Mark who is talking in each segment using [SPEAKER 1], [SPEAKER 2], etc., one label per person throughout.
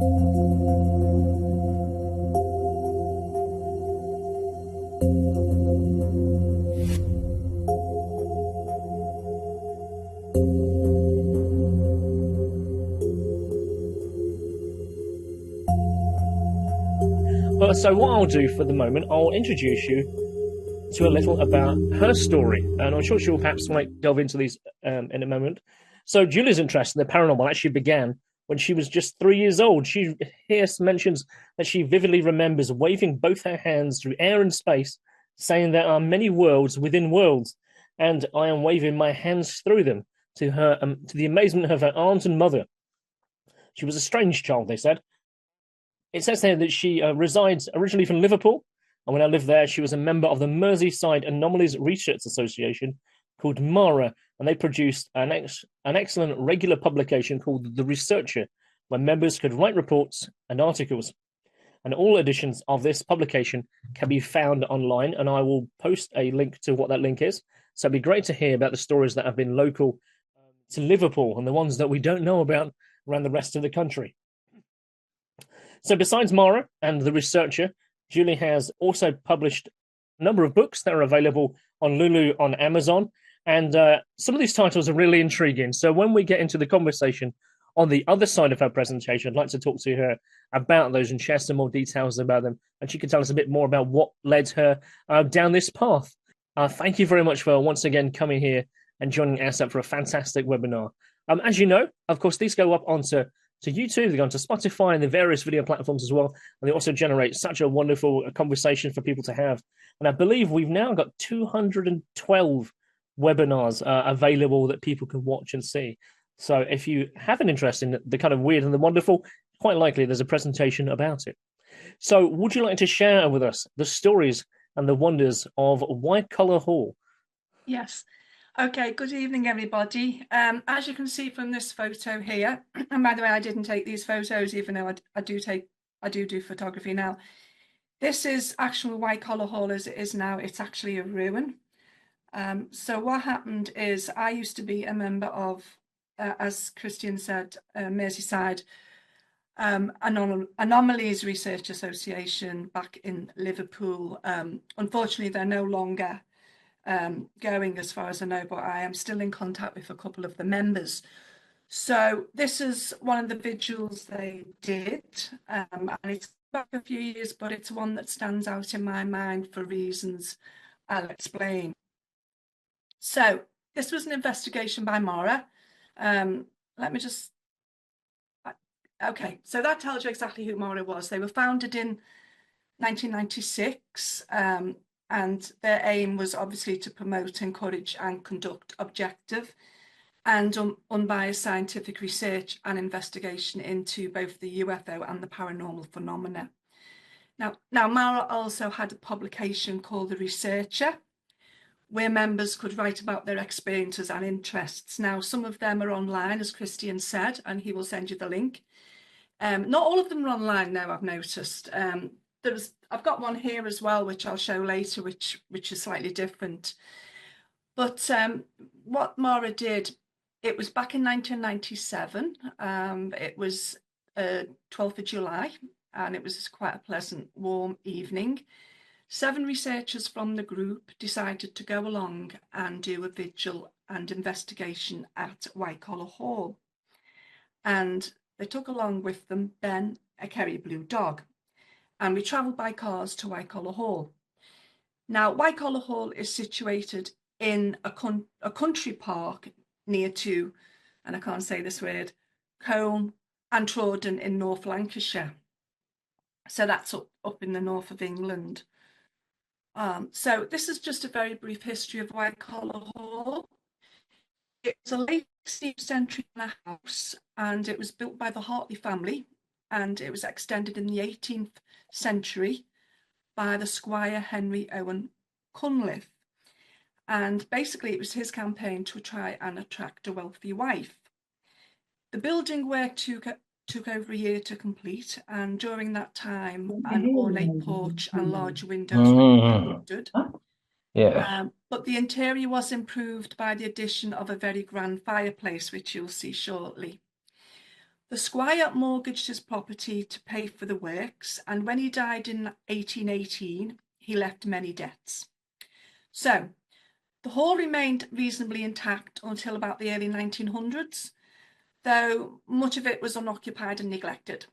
[SPEAKER 1] So what I'll do for the moment, I'll introduce you to a little about her story, and I'm sure she'll perhaps might delve into these in a moment. So Julie's interest in the paranormal actually began when she was just 3 years old. She here mentions that she vividly remembers waving both her hands through air and space, saying there are many worlds within worlds, and I am waving my hands through them, to her to the amazement of her aunt and mother. She was a strange child, they said. It says there that she resides originally from Liverpool, and when I lived there, she was a member of the Merseyside Anomalies Research Association called MARA, and they produced an excellent regular publication called The Researcher, where members could write reports and articles. And all editions of this publication can be found online, and I will post a link to what that link is. So it'd be great to hear about the stories that have been local to Liverpool and the ones that we don't know about around the rest of the country. So besides Mara and The Researcher, Julie has also published a number of books that are available on Lulu on Amazon. And some of these titles are really intriguing. So when we get into the conversation on the other side of her presentation, I'd like to talk to her about those and share some more details about them. And she can tell us a bit more about what led her down this path. Thank you very much for once again coming here and joining ASSAP for a fantastic webinar. As you know, of course, these go up onto YouTube, they go onto Spotify and the various video platforms as well. And they also generate such a wonderful conversation for people to have. And I believe we've now got 212 webinars available that people can watch and see. So if you have an interest in the kind of weird and the wonderful, quite likely there's a presentation about it. So would you like to share with us the stories and the wonders of Wycoller Hall?
[SPEAKER 2] Yes. Okay, good evening, everybody. As you can see from this photo here, and by the way, I didn't take these photos, even though I do photography now. This is actual Wycoller Hall as it is now. It's actually a ruin. So what happened is I used to be a member of, as Christian said, Merseyside Anomalies Research Association back in Liverpool. Unfortunately, they're no longer going as far as I know, but I am still in contact with a couple of the members. So this is one of the vigils they did, and it's back a few years, but it's one that stands out in my mind for reasons I'll explain. So this was an investigation by Mara. Let me just, okay, so that tells you exactly who Mara was. They were founded in 1996, and their aim was obviously to promote, encourage and conduct objective and unbiased scientific research and investigation into both the UFO and the paranormal phenomena. Now Mara also had a publication called The Researcher, where members could write about their experiences and interests. Now, some of them are online, as Christian said, and he will send you the link. Not all of them are online now, I've noticed. I've got one here as well, which I'll show later, which is slightly different. But what Mara did, it was back in 1997. It was 12th of July, and it was quite a pleasant, warm evening. 7 researchers from the group decided to go along and do a vigil and investigation at Wycoller Hall. And they took along with them Ben, a Kerry Blue dog. And we travelled by cars to Wycoller Hall. Now, Wycoller Hall is situated in a country park near to, and I can't say this word, Combe and Trawden in North Lancashire. So that's up in the north of England. So this is just a very brief history of Wycoller Hall. It was a late 16th century house, and it was built by the Hartley family, and it was extended in the 18th century by the Squire Henry Owen Cunliffe. And basically it was his campaign to try and attract a wealthy wife. The building work took over a year to complete, and during that time an ornate porch and large windows were constructed. But the interior was improved by the addition of a very grand fireplace, which you'll see shortly. The squire mortgaged his property to pay for the works, and when he died in 1818, he left many debts. So, the hall remained reasonably intact until about the early 1900s, though much of it was unoccupied and neglected,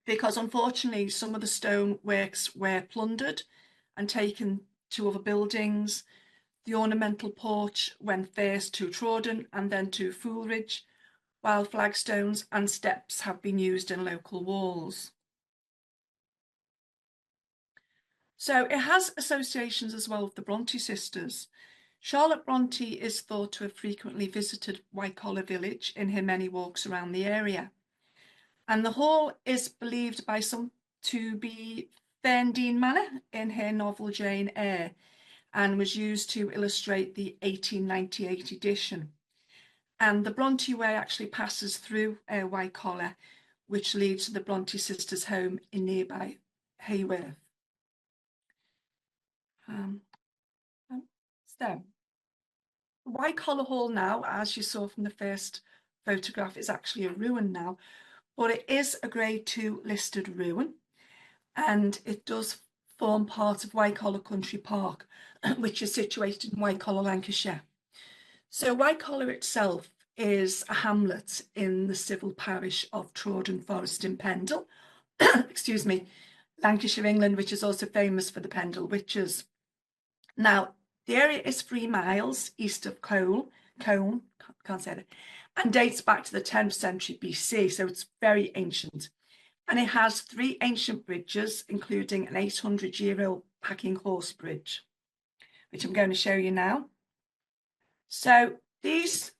[SPEAKER 2] because unfortunately some of the stone works were plundered and taken to other buildings. The ornamental porch went first to Trawden and then to Foolridge, while flagstones and steps have been used in local walls. So it has associations as well with the Bronte sisters. Charlotte Bronte is thought to have frequently visited Wycoller village in her many walks around the area. And the hall is believed by some to be Ferndean Manor in her novel Jane Eyre, and was used to illustrate the 1898 edition. And the Bronte Way actually passes through Wycoller, which leads to the Bronte sisters' home in nearby Haworth. So, Wycoller Hall now, as you saw from the first photograph, is actually a ruin now, but it is a Grade 2 listed ruin, and it does form part of Wycoller Country Park, which is situated in Wycoller, Lancashire. So Wycoller itself is a hamlet in the civil parish of Trawden Forest in Pendle, excuse me, Lancashire, England, which is also famous for the Pendle witches. Now, the area is 3 miles east of Cone, can't say that, and dates back to the 10th century BC, so it's very ancient. And it has 3 ancient bridges, including an 800-year-old packing horse bridge, which I'm going to show you now. So these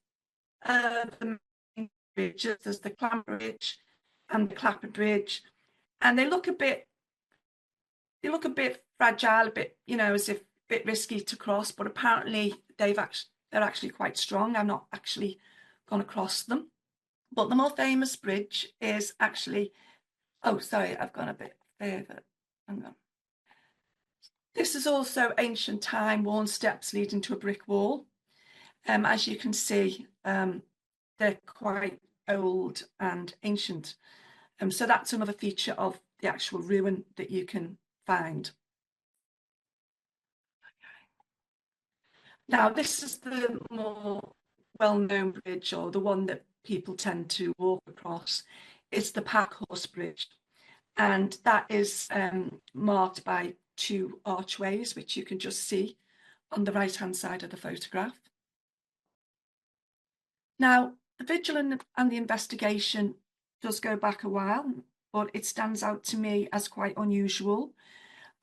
[SPEAKER 2] are the main bridges. There's the Clammer Bridge and the Clapper Bridge, and they look a bit fragile, a bit, you know, as if a bit risky to cross, but apparently they're actually quite strong. I'm not actually going to cross them. But the more famous bridge is actually, oh, sorry, I've gone a bit further. Hang on. This is also ancient time, worn steps leading to a brick wall. As you can see, they're quite old and ancient. So that's another feature of the actual ruin that you can find. Now, this is the more well-known bridge, or the one that people tend to walk across. It's the Pack Horse Bridge, and that is marked by 2 archways, which you can just see on the right-hand side of the photograph. Now, the vigil and the investigation does go back a while, but it stands out to me as quite unusual,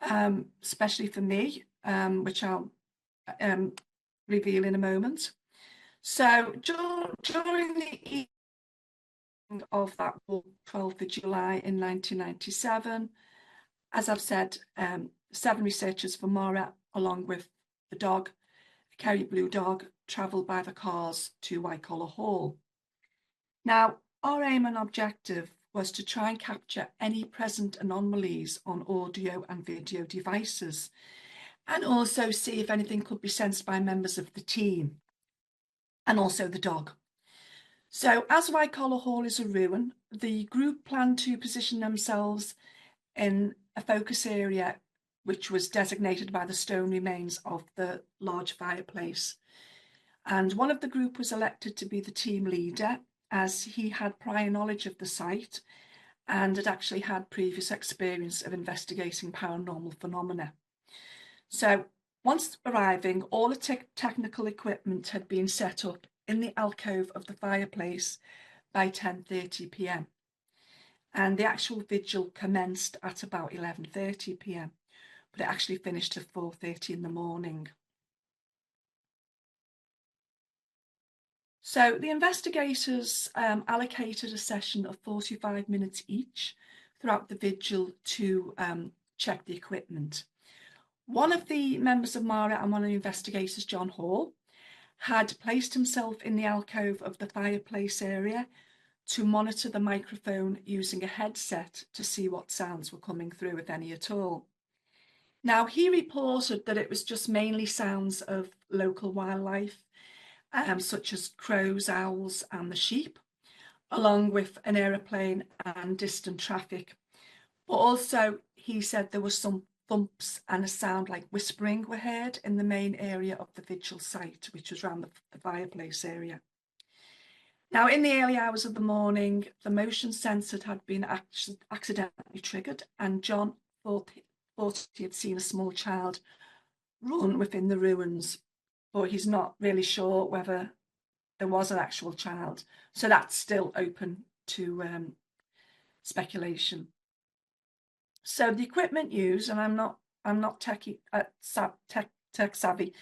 [SPEAKER 2] especially for me, which I'll reveal in a moment. So during the evening of that 12th of July in 1997, as I've said, 7 researchers from Mara, along with the dog, a Kerry Blue dog, travelled by the cars to Wycoller Hall. Now, our aim and objective was to try and capture any present anomalies on audio and video devices, and also see if anything could be sensed by members of the team, and also the dog. So, as Wycoller Hall is a ruin, the group planned to position themselves in a focus area which was designated by the stone remains of the large fireplace. And one of the group was elected to be the team leader, as he had prior knowledge of the site and had actually had previous experience of investigating paranormal phenomena. So once arriving, all the technical equipment had been set up in the alcove of the fireplace by 10:30 p.m. and the actual vigil commenced at about 11:30 p.m, but it actually finished at 4:30 in the morning. So the investigators allocated a session of 45 minutes each throughout the vigil to check the equipment. One of the members of Mara and one of the investigators, John Hall, had placed himself in the alcove of the fireplace area to monitor the microphone using a headset to see what sounds were coming through, if any at all. Now, he reported that it was just mainly sounds of local wildlife, such as crows, owls and the sheep, along with an aeroplane and distant traffic. But also, he said there were some thumps and a sound like whispering were heard in the main area of the vigil site, which was around the fireplace area. Now, in the early hours of the morning, the motion sensor had been accidentally triggered, and John thought he had seen a small child run within the ruins, but he's not really sure whether there was an actual child. So that's still open to speculation. So the equipment used, and I'm not tech savvy,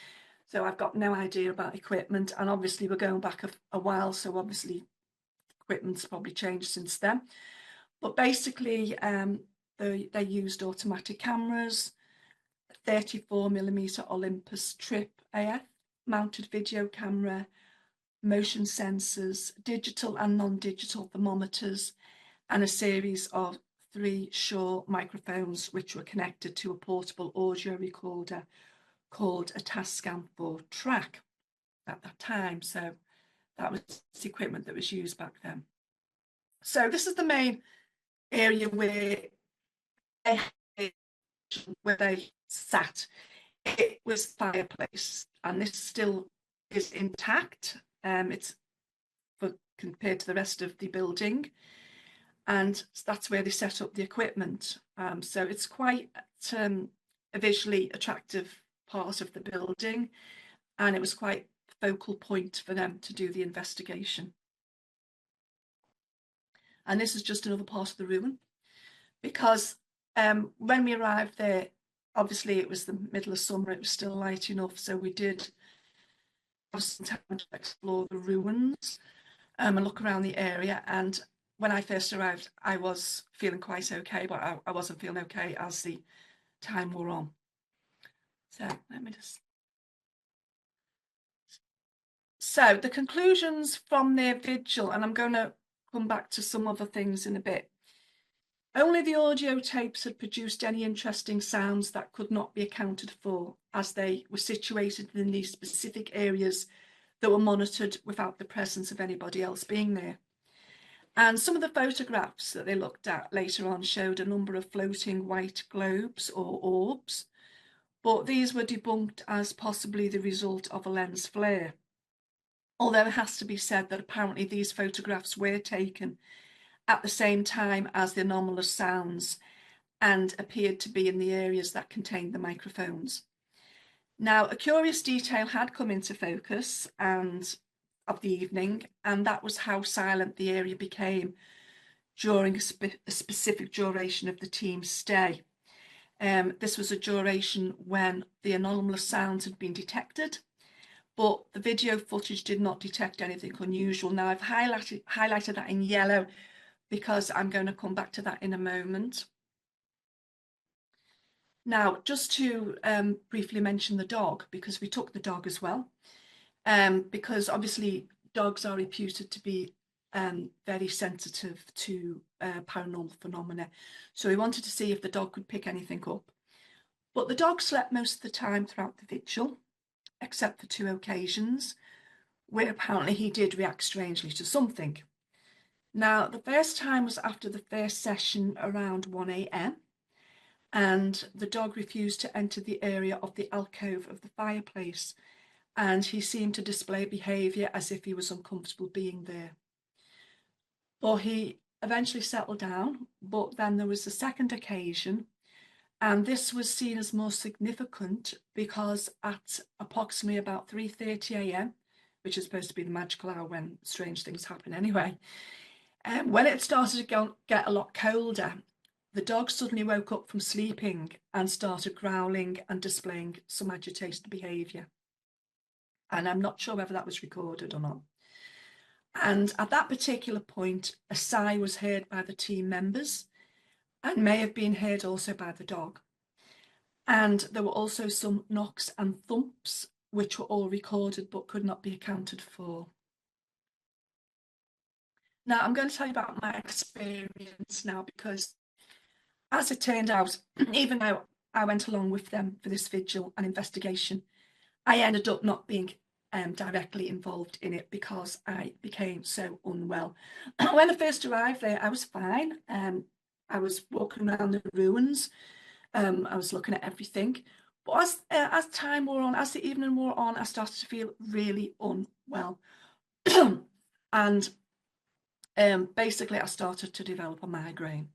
[SPEAKER 2] so I've got no idea about equipment, and obviously we're going back a while, so obviously equipment's probably changed since then. But basically, they used automatic cameras, 34mm Olympus Trip AF mounted video camera, motion sensors, digital and non-digital thermometers, and a series of 3 Shure microphones which were connected to a portable audio recorder called a Tascam 4 track at that time. So that was the equipment that was used back then. So this is the main area where they sat. It was fireplace, and this still is intact. It's compared to the rest of the building, and that's where they set up the equipment. So it's quite a visually attractive part of the building, and it was quite a focal point for them to do the investigation. And this is just another part of the ruin, because when we arrived there, obviously it was the middle of summer, it was still light enough, so we did have some time to explore the ruins and look around the area. And when I first arrived, I was feeling quite okay, but I wasn't feeling okay as the time wore on. So let me just... So the conclusions from their vigil, and I'm going to come back to some other things in a bit. Only the audio tapes had produced any interesting sounds that could not be accounted for, as they were situated in these specific areas that were monitored without the presence of anybody else being there. And some of the photographs that they looked at later on showed a number of floating white globes or orbs, but these were debunked as possibly the result of a lens flare. Although it has to be said that apparently these photographs were taken at the same time as the anomalous sounds and appeared to be in the areas that contained the microphones. Now, a curious detail had come into focus of the evening, and that was how silent the area became during a specific duration of the team's stay. This was a duration when the anomalous sounds had been detected, but the video footage did not detect anything unusual. Now, I've highlighted that in yellow because I'm going to come back to that in a moment. Now, just to briefly mention the dog, because we took the dog as well, because obviously dogs are reputed to be very sensitive to paranormal phenomena. So we wanted to see if the dog could pick anything up. But the dog slept most of the time throughout the vigil, except for 2 occasions, where apparently he did react strangely to something. Now, the first time was after the first session around 1 a.m, and the dog refused to enter the area of the alcove of the fireplace, and he seemed to display behaviour as if he was uncomfortable being there. Well, he eventually settled down, but then there was a second occasion, and this was seen as more significant because at approximately about 3:30 a.m, which is supposed to be the magical hour when strange things happen anyway, when it started to get a lot colder, the dog suddenly woke up from sleeping and started growling and displaying some agitated behaviour. And I'm not sure whether that was recorded or not. And at that particular point, a sigh was heard by the team members and may have been heard also by the dog. And there were also some knocks and thumps, which were all recorded but could not be accounted for. Now, I'm going to tell you about my experience now, because as it turned out, even though I went along with them for this vigil and investigation, I ended up not being directly involved in it because I became so unwell. When I first arrived there, I was fine. I was walking around the ruins. I was looking at everything. But as time wore on, as the evening wore on, I started to feel really unwell. And basically, I started to develop a migraine.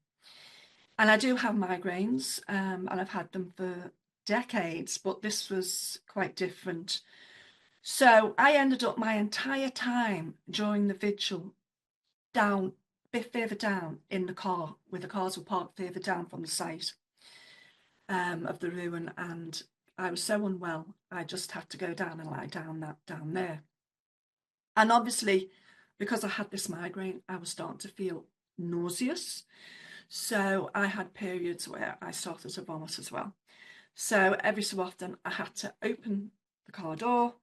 [SPEAKER 2] And I do have migraines, and I've had them for decades, but this was quite different. So I ended up my entire time during the vigil down, a bit further down in the car, where the cars were parked further down from the site of the ruin. And I was so unwell, I just had to go down and lie down there. And obviously, because I had this migraine, I was starting to feel nauseous. So I had periods where I started to vomit as well. So every so often I had to open the car door,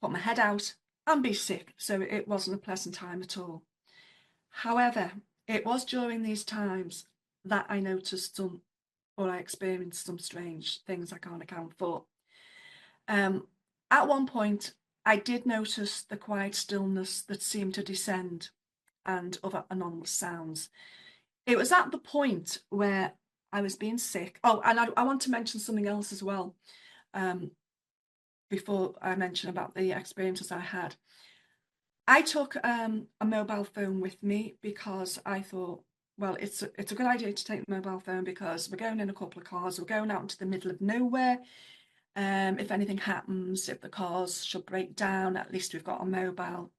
[SPEAKER 2] put my head out and be sick. So it wasn't a pleasant time at all. However, it was during these times that I noticed some, or I experienced some strange things I can't account for. At one point, I did notice the quiet stillness that seemed to descend and other anomalous sounds. It was at the point where I was being sick. Oh, and I want to mention something else as well, before I mention about the experiences I had. I took a mobile phone with me because I thought, well, it's a good idea to take the mobile phone because we're going in a couple of cars, we're going out into the middle of nowhere. If anything happens, if the cars should break down, at least we've got a mobile,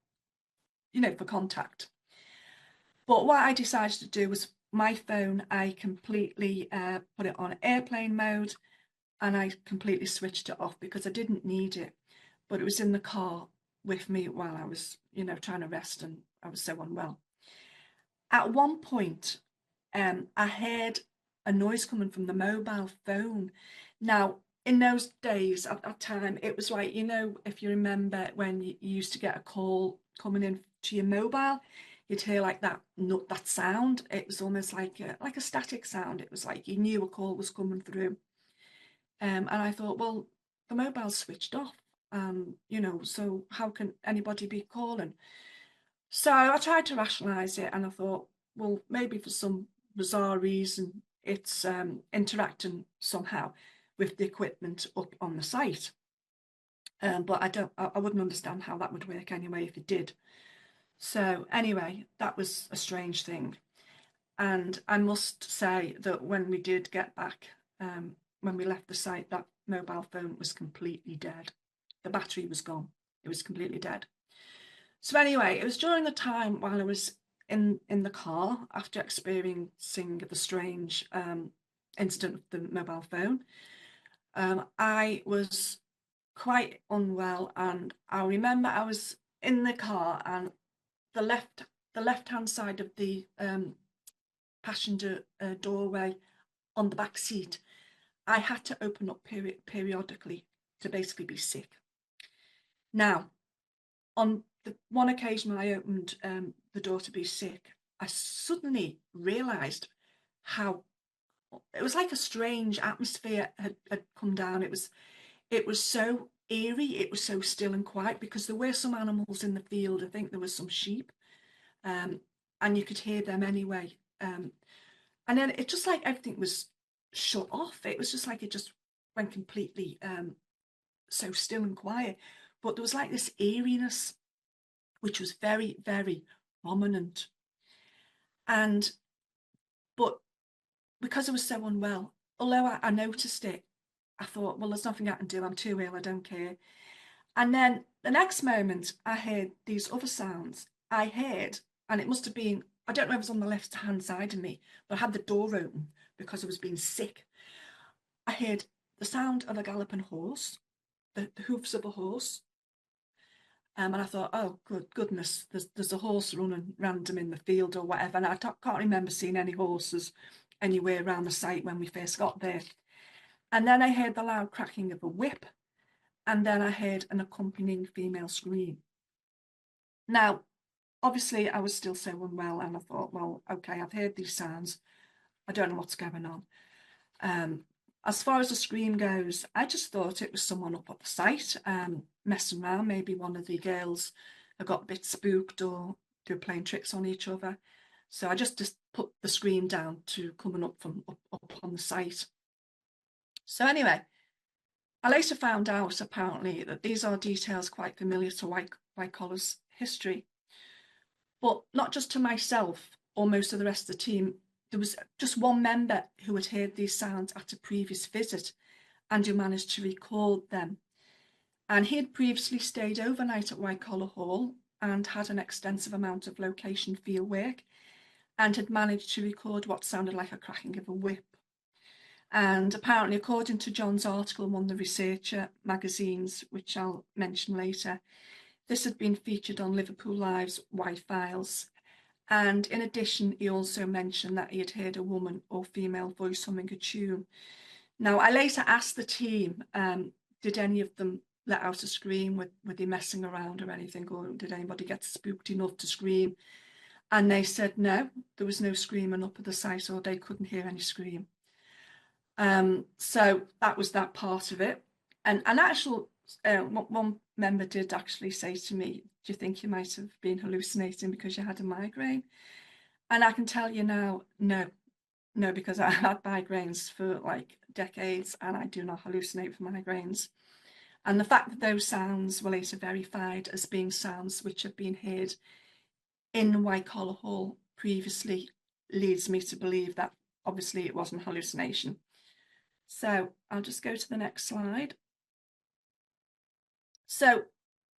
[SPEAKER 2] for contact. But what I decided to do was my phone, I completely put it on airplane mode and I completely switched it off because I didn't need it. But it was in the car with me while I was, trying to rest, and I was so unwell. At one point, I heard a noise coming from the mobile phone. Now, in those days, at that time, it was like, if you remember when you used to get a call coming in to your mobile, you'd hear like that sound. It was almost like a static sound. It was like you knew a call was coming through. And I thought, well, the mobile's switched off. So how can anybody be calling? So I tried to rationalise it, and I thought, well, maybe for some bizarre reason, it's interacting somehow with the equipment up on the site. But I wouldn't understand how that would work anyway if it did. So anyway, that was a strange thing. And I must say that when we did get back, when we left the site, that mobile phone was completely dead. The battery was gone. It was completely dead. So anyway, it was during the time while I was in the car after experiencing the strange incident with the mobile phone. I was quite unwell, and I remember I was in the car, and the left hand side of the passenger doorway on the back seat, I had to open up periodically to basically be sick. Now, on the one occasion when I opened the door to be sick, I suddenly realised how it was like a strange atmosphere had come down. It was so eerie, it was so still and quiet because there were some animals in the field. I think there was some sheep, and you could hear them anyway. And then it just like everything was shut off. It was just like it just went completely so still and quiet. But there was like this eeriness, which was very, very prominent. But because I was so unwell, although I noticed it, I thought, well, there's nothing I can do. I'm too ill. I don't care. And then the next moment, I heard these other sounds. I heard, and it must have been, I don't know if it was on the left-hand side of me, but I had the door open because I was being sick. I heard the sound of a galloping horse, the hoofs of a horse. And I thought, oh, goodness, there's a horse running random in the field or whatever. And I can't remember seeing any horses anywhere around the site when we first got there. And then I heard the loud cracking of a whip. And then I heard an accompanying female scream. Now, obviously, I was still so unwell, and I thought, well, okay, I've heard these sounds. I don't know what's going on. As far as the scream goes, I just thought it was someone up at the site, messing around. Maybe one of the girls had got a bit spooked, or they were playing tricks on each other. So I just put the screen down to coming up from up on the site. So anyway, I later found out apparently that these are details quite familiar to Wycoller's history, but not just to myself or most of the rest of the team. There was just one member who had heard these sounds at a previous visit and who managed to record them. And he had previously stayed overnight at Wycoller Hall and had an extensive amount of location field work, and had managed to record what sounded like a cracking of a whip. And apparently, according to John's article in one of the researcher magazines, which I'll mention later, this had been featured on Liverpool Live's Y-Files. And in addition, he also mentioned that he had heard a woman or female voice humming a tune. Now, I later asked the team, did any of them let out a scream? Were they messing around or anything? Or did anybody get spooked enough to scream? And they said no, there was no screaming up at the site, or they couldn't hear any scream. So that was that part of it. And an actual, one member did actually say to me, do you think you might have been hallucinating because you had a migraine? And I can tell you now, no, because I had migraines for like decades, and I do not hallucinate for migraines. And the fact that those sounds were later verified as being sounds which have been heard in Wycoller Hall previously leads me to believe that obviously it wasn't hallucination. So I'll just go to the next slide. So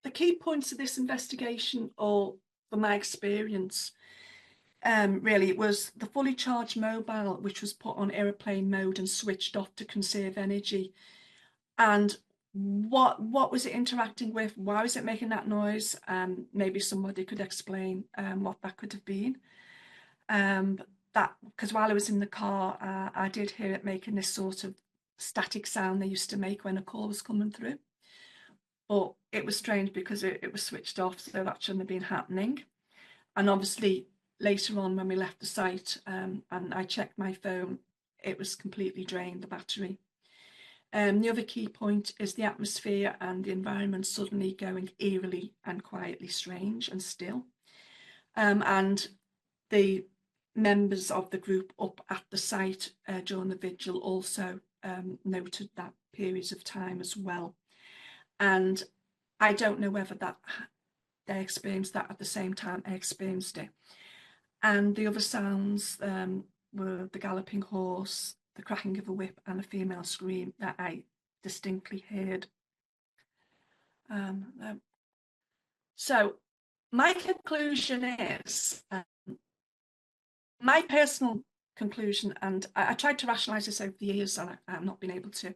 [SPEAKER 2] the key points of this investigation, or from my experience, really, it was the fully charged mobile, which was put on airplane mode and switched off to conserve energy. And what was it interacting with? Why was it making that noise? Maybe somebody could explain what that could have been. That, because while I was in the car, I did hear it making this sort of static sound they used to make when a call was coming through. But it was strange because it was switched off, so that shouldn't have been happening. And obviously later on when we left the site, and I checked my phone, it was completely drained, the battery. The other key point is the atmosphere and the environment suddenly going eerily and quietly strange and still. And the members of the group up at the site during the vigil also noted that periods of time as well. And I don't know whether that they experienced that at the same time I experienced it. And the other sounds were the galloping horse, the cracking of a whip, and a female scream that I distinctly heard. So my conclusion is, my personal conclusion, and I tried to rationalise this over the years and I have not been able to,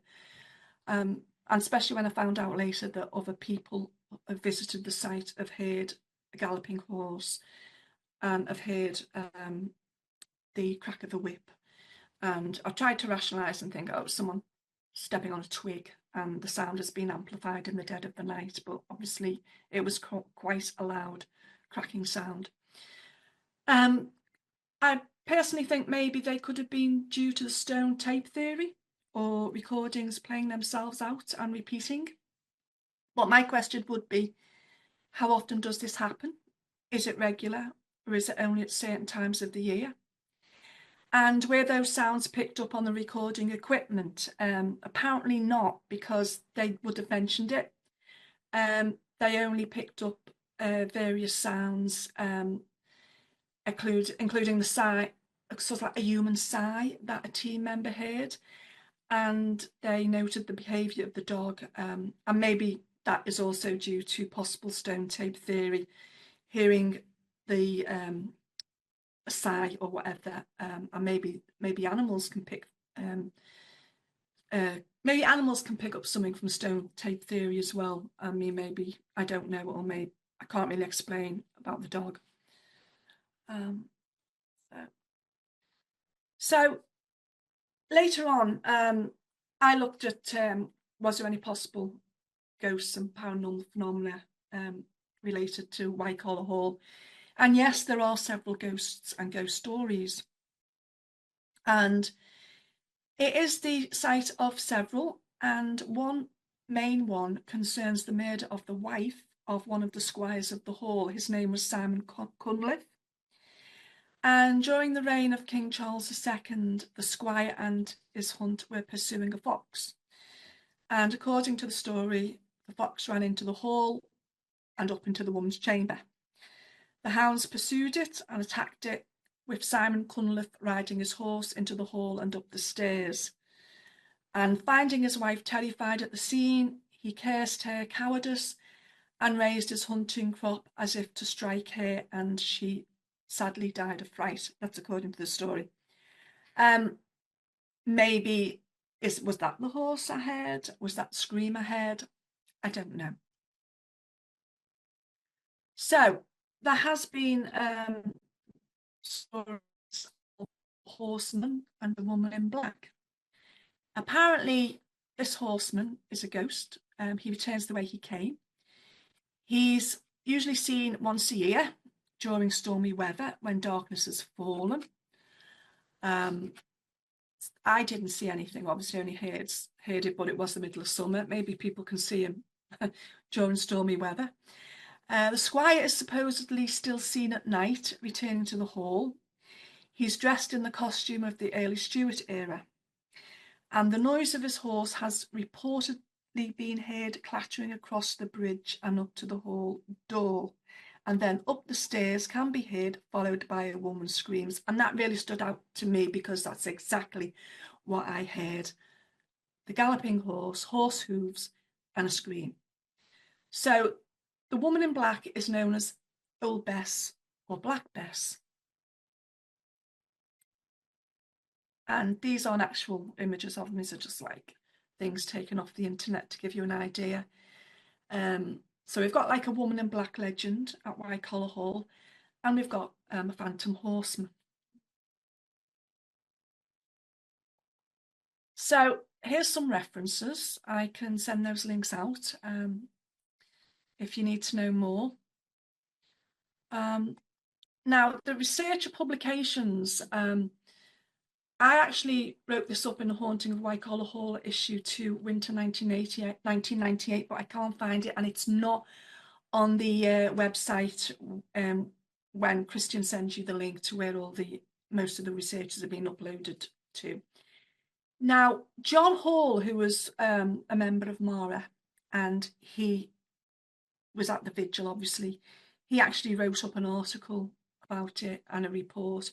[SPEAKER 2] and especially when I found out later that other people have visited the site, have heard a galloping horse, have heard the crack of a whip. And I tried to rationalise and think, oh, someone stepping on a twig, and the sound has been amplified in the dead of the night. But obviously it was quite a loud cracking sound. I personally think maybe they could have been due to the stone tape theory, or recordings playing themselves out and repeating. But my question would be, how often does this happen? Is it regular, or is it only at certain times of the year? And were those sounds picked up on the recording equipment? Apparently not, because they would have mentioned it. They only picked up various sounds, including the sigh, sort of like a human sigh that a team member heard. And they noted the behaviour of the dog. And maybe that is also due to possible stone tape theory, hearing the a sigh or whatever, and maybe animals can pick up something from stone tape theory as well. I mean, maybe, I don't know, or maybe I can't really explain about the dog. So later on, I looked at was there any possible ghosts and paranormal phenomena related to Wycoller Hall. And yes, there are several ghosts and ghost stories. And it is the site of several, and one main one concerns the murder of the wife of one of the squires of the hall. His name was Simon Cunliffe. And during the reign of King Charles II, the squire and his hunt were pursuing a fox. And according to the story, the fox ran into the hall and up into the woman's chamber. The hounds pursued it and attacked it, with Simon Cunliffe riding his horse into the hall and up the stairs. And finding his wife terrified at the scene, he cursed her cowardice and raised his hunting crop as if to strike her, and she sadly died of fright. That's according to the story. Maybe was that the horse I heard? Was that scream I heard? I don't know. So there has been stories of a horseman and a woman in black. Apparently, this horseman is a ghost. He returns the way he came. He's usually seen once a year during stormy weather when darkness has fallen. I didn't see anything, obviously only heard it, but it was the middle of summer. Maybe people can see him during stormy weather. The squire is supposedly still seen at night returning to the hall. He's dressed in the costume of the early Stuart era, and the noise of his horse has reportedly been heard clattering across the bridge and up to the hall door, and then up the stairs can be heard, followed by a woman's screams. And that really stood out to me because that's exactly what I heard. The galloping horse, horse hooves, and a scream. So the woman in black is known as Old Bess or Black Bess. And these aren't actual images of them, these are just like things taken off the internet to give you an idea. So we've got like a woman in black legend at Wycoller Hall, and we've got a phantom horseman. So here's some references. I can send those links out if you need to know more. Now, the researcher publications, I actually wrote this up in The Haunting of Wycoller Hall, issue 2, winter 1998, but I can't find it, and it's not on the website when Christian sends you the link to where most of the researchers have been uploaded to. Now, John Hall, who was a member of Mara, and he was at the vigil, obviously, he actually wrote up an article about it and a report.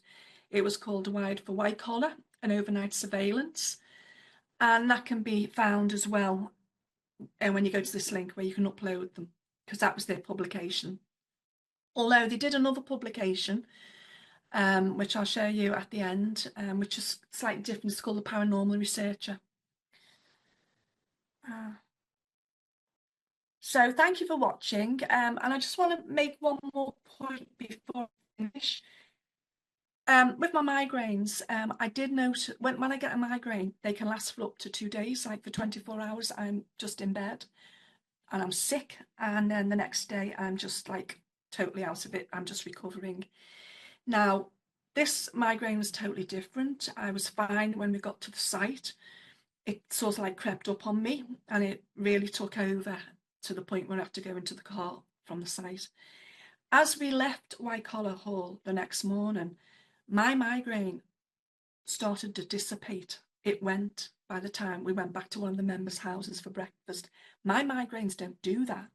[SPEAKER 2] It was called A Wired for Wycoller, an overnight surveillance. And that can be found as well when you go to this link where you can upload them, because that was their publication. Although they did another publication, which I'll show you at the end, which is slightly different. It's called The Paranormal Researcher. So thank you for watching. And I just want to make one more point before I finish. With my migraines, I did note when I get a migraine, they can last for up to 2 days, like for 24 hours, I'm just in bed and I'm sick. And then the next day, I'm just like totally out of it. I'm just recovering. Now, this migraine was totally different. I was fine when we got to the site. It sort of like crept up on me and it really took over to the point where I have to go into the car from the site. As we left Wycoller Hall the next morning, my migraine started to dissipate. It went by the time we went back to one of the members' houses for breakfast. My migraines don't do that.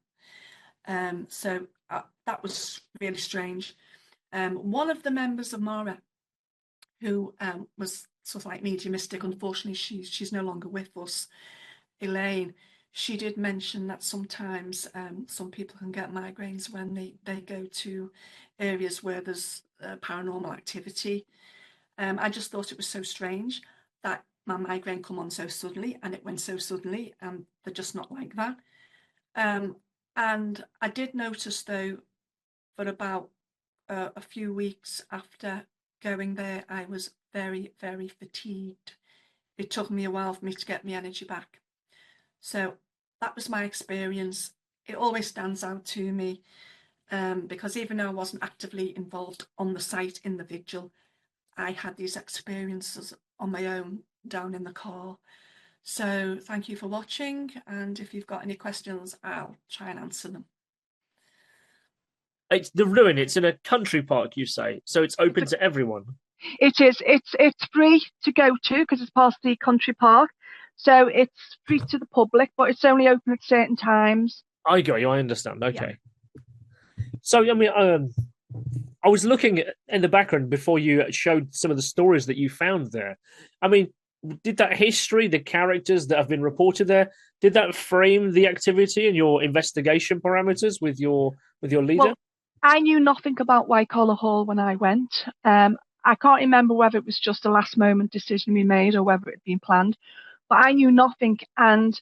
[SPEAKER 2] So that was really strange. One of the members of Mara, who was sort of like mediumistic, unfortunately she's no longer with us, Elaine, she did mention that sometimes some people can get migraines when they go to areas where there's paranormal activity. I just thought it was so strange that my migraine come on so suddenly, and it went so suddenly, and they're just not like that. And I did notice though, for about a few weeks after going there, I was very, very fatigued. It took me a while for me to get my energy back. So that was my experience. It always stands out to me because even though I wasn't actively involved on the site in the vigil, I had these experiences on my own down in the car. So thank you for watching, and if you've got any questions, I'll try and answer them.
[SPEAKER 1] It's the ruin. It's in a country park, you say, so it's open to everyone.
[SPEAKER 3] It is. It's free to go to because it's part of the country park, so it's free to the public, but it's only open at certain times.
[SPEAKER 1] I got you. I understand. Okay. So I mean, I was looking in the background before you showed some of the stories that you found there. I mean, did that history, the characters that have been reported there, did that frame the activity and your investigation parameters with your leader?
[SPEAKER 3] Well, I knew nothing about Wycoller Hall when I went. I can't remember whether it was just a last moment decision we made or whether it had been planned, but I knew nothing. And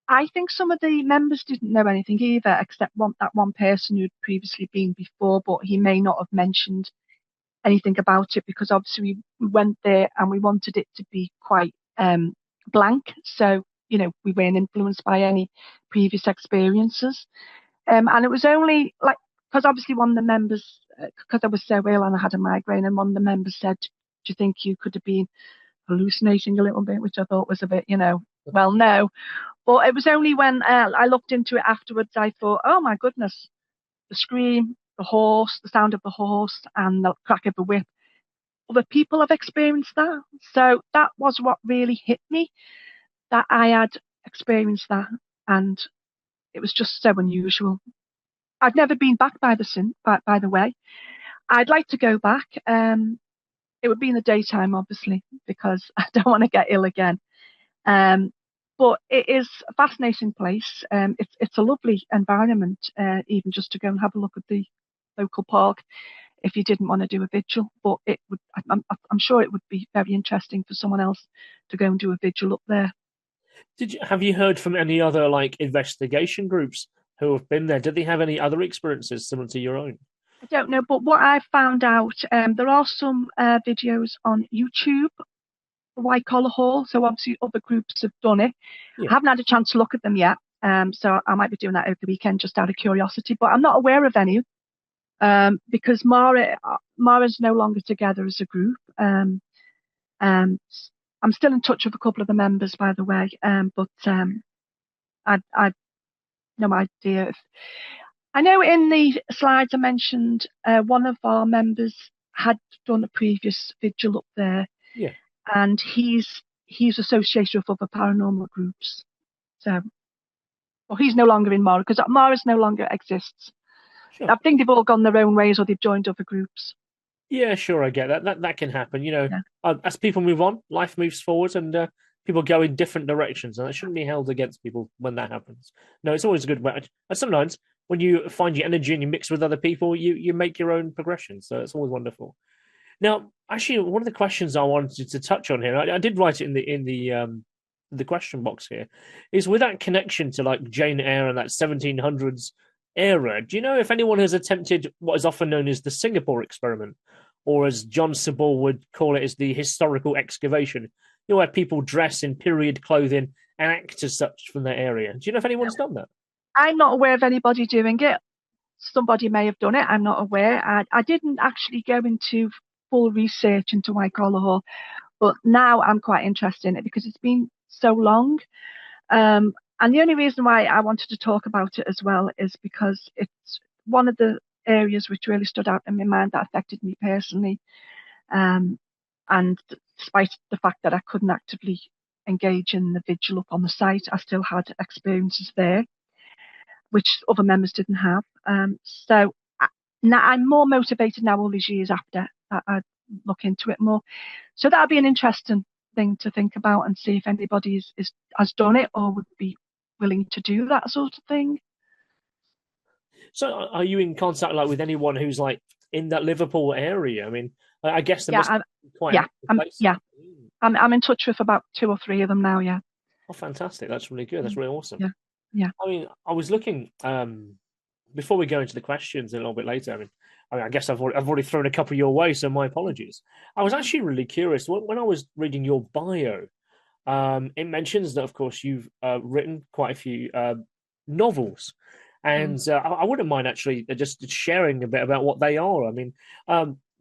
[SPEAKER 3] I think some of the members didn't know anything either, except that one person who'd previously been before, but he may not have mentioned anything about it because obviously we went there and we wanted it to be quite blank. So, we weren't influenced by any previous experiences. And it was only like, because obviously one of the members, because I was so ill and I had a migraine, and one of the members said, "Do you think you could have been hallucinating a little bit?" Which I thought was a bit, well, no. But it was only when I looked into it afterwards, I thought, oh my goodness, the scream, the horse, the sound of the horse, and the crack of the whip. Other people have experienced that. So that was what really hit me, that I had experienced that. And it was just so unusual. I've never been back by the way. I'd like to go back. It would be in the daytime, obviously, because I don't want to get ill again. But it is a fascinating place. It's a lovely environment, even just to go and have a look at the local park if you didn't want to do a vigil. But I'm sure it would be very interesting for someone else to go and do a vigil up there.
[SPEAKER 1] Have you heard from any other investigation groups who have been there? Did they have any other experiences similar to your own?
[SPEAKER 3] I don't know, but what I found out, there are some videos on YouTube, Wycoller Hall. So obviously other groups have done it. Yeah. I haven't had a chance to look at them yet. So I might be doing that over the weekend just out of curiosity. But I'm not aware of any because Mara's no longer together as a group. I'm still in touch with a couple of the members, by the way. But I've no idea. I know in the slides I mentioned one of our members had done a previous vigil up there.
[SPEAKER 1] Yeah.
[SPEAKER 3] And he's associated with other paranormal groups. So, well, he's no longer in Mara because Mara's no longer exists. Sure. I think they've all gone their own ways or they've joined other groups.
[SPEAKER 1] Yeah, sure, I get that. That can happen. As people move on, life moves forward, and people go in different directions, and that shouldn't be held against people when that happens. No, it's always a good way. And sometimes when you find your energy and you mix with other people, you make your own progression. So it's always wonderful. Now, actually, one of the questions I wanted to touch on here, I did write it in the question box here, is with that connection to Jane Eyre and that 1700s era. Do you know if anyone has attempted what is often known as the Singapore experiment, or as John Sabol would call it, as the historical excavation? Where people dress in period clothing and act as such from their area. Do you know if anyone's done that?
[SPEAKER 3] I'm not aware of anybody doing it. Somebody may have done it. I'm not aware. I didn't actually go into full research into Wycoller Hall, but now I'm quite interested in it because it's been so long. And the only reason why I wanted to talk about it as well is because it's one of the areas which really stood out in my mind that affected me personally. And despite the fact that I couldn't actively engage in the vigil up on the site, I still had experiences there, which other members didn't have. So now I'm more motivated now all these years after I look into it more. So that'll be an interesting thing to think about and see if anybody has done it or would be willing to do that sort of thing.
[SPEAKER 1] So are you in contact with anyone who's in that Liverpool area? I mean, I guess there must be quite
[SPEAKER 3] I'm in touch with about 2 or 3 of them now. Yeah.
[SPEAKER 1] Oh, fantastic! That's really good. That's really awesome.
[SPEAKER 3] Yeah.
[SPEAKER 1] I mean, I was looking before we go into the questions a little bit later. I mean, I guess I've already thrown a couple your way, so my apologies. I was actually really curious when I was reading your bio. It mentions that, of course, you've written quite a few novels, and I wouldn't mind actually just sharing a bit about what they are. I mean,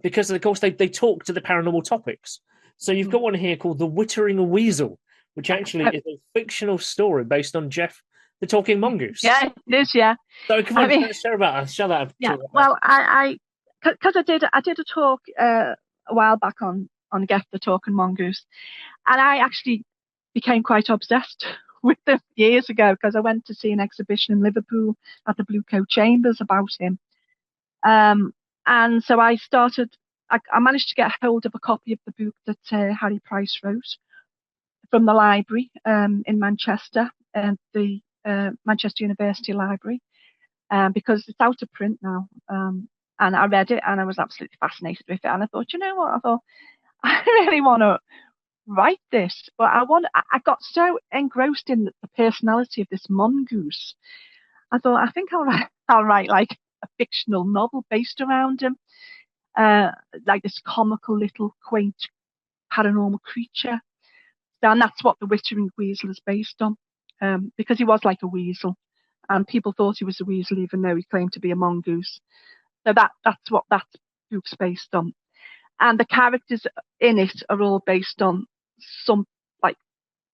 [SPEAKER 1] because of course they talk to the paranormal topics. So you've got one here called The Wittering Weasel, which actually is a fictional story based on Gef the Talking Mongoose.
[SPEAKER 3] Yeah, it is. Yeah.
[SPEAKER 1] So come on, share that.
[SPEAKER 3] Yeah. Well, because I did a talk a while back on Gef the Talking Mongoose, and I actually became quite obsessed with them years ago because I went to see an exhibition in Liverpool at the Blue Coat Chambers about him. And so I managed to get hold of a copy of the book that Harry Price wrote from the library in Manchester, the Manchester University Library, because it's out of print now. And I read it and I was absolutely fascinated with it. And I thought, you know what? I thought, I really want to write this, but I got so engrossed in the personality of this mongoose. I thought, I think I'll write like a fictional novel based around him, like this comical little quaint paranormal creature. And that's what the Wittering Weasel is based on, because he was like a weasel, and people thought he was a weasel even though he claimed to be a mongoose. So that's what that book's based on. And the characters in it are all based on some, like,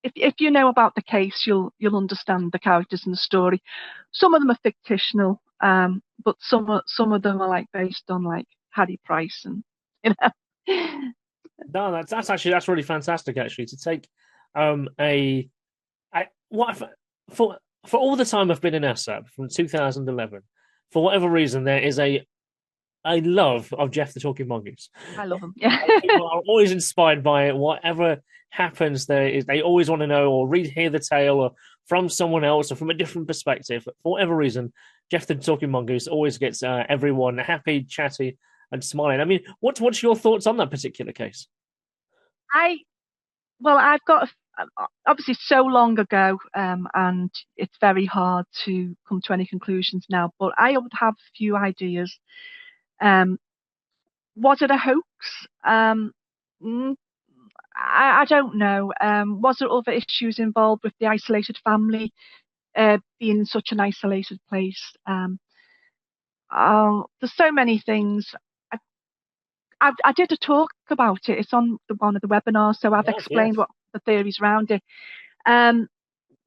[SPEAKER 3] if you know about the case, you'll understand the characters in the story. Some of them are fictional, but some of them are like based on like Harry Price, and you know.
[SPEAKER 1] No, that's really fantastic actually, to take for all the time I've been in ASSAP from 2011, for whatever reason there is a love of Gef the Talking Mongoose.
[SPEAKER 3] I love him. Yeah.
[SPEAKER 1] People are always inspired by it. Whatever happens, they always want to know or hear the tale or from someone else or from a different perspective. For whatever reason, Gef the Talking Mongoose always gets everyone happy, chatty, and smiling. I mean, what's your thoughts on that particular case?
[SPEAKER 3] I've got obviously so long ago, and it's very hard to come to any conclusions now. But I would have a few ideas. Was it a hoax? I don't know. Was there other issues involved with the isolated family being in such an isolated place? There's so many things. I did a talk about it. It's on one of the webinars, so I've explained what the theories around it.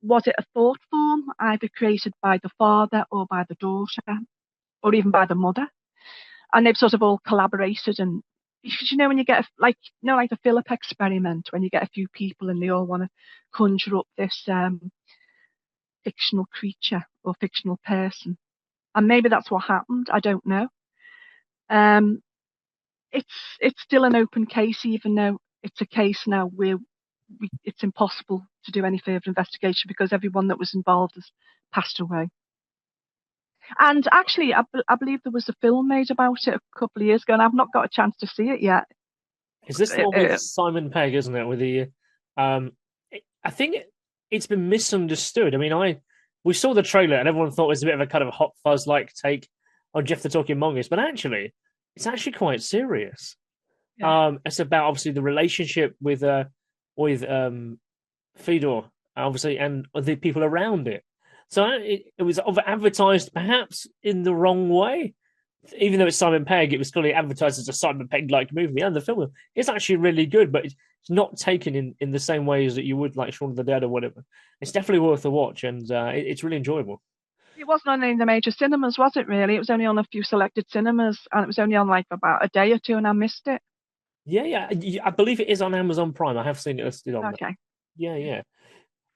[SPEAKER 3] Was it a thought form either created by the father or by the daughter, or even by the mother? And they've sort of all collaborated, and because when you get like the Philip experiment, when you get a few people and they all want to conjure up this fictional creature or fictional person, and maybe that's what happened. I don't know. It's still an open case, even though it's a case now where it's impossible to do any further investigation because everyone that was involved has passed away. And actually, I believe there was a film made about it a couple of years ago, and I've not got a chance to see it yet.
[SPEAKER 1] Is this the one with Simon Pegg, isn't it? With the, I think it's been misunderstood. I mean, we saw the trailer and everyone thought it was a bit of a kind of hot fuzz-like take on Gef the Talking Mongoose, but actually, it's actually quite serious. Yeah. It's about obviously the relationship with Fedor, obviously, and the people around it. So it was advertised perhaps in the wrong way. Even though it's Simon Pegg, it was clearly advertised as a Simon Pegg-like movie. And the film is actually really good, but it's not taken in the same way as that you would like Shaun of the Dead or whatever. It's definitely worth a watch, and it's really enjoyable. It
[SPEAKER 3] wasn't on any of the major cinemas, was it, really? It was only on a few selected cinemas, and it was only on like about a day or two, and I missed it.
[SPEAKER 1] Yeah. I believe it is on Amazon Prime. I have seen it listed on there. Yeah.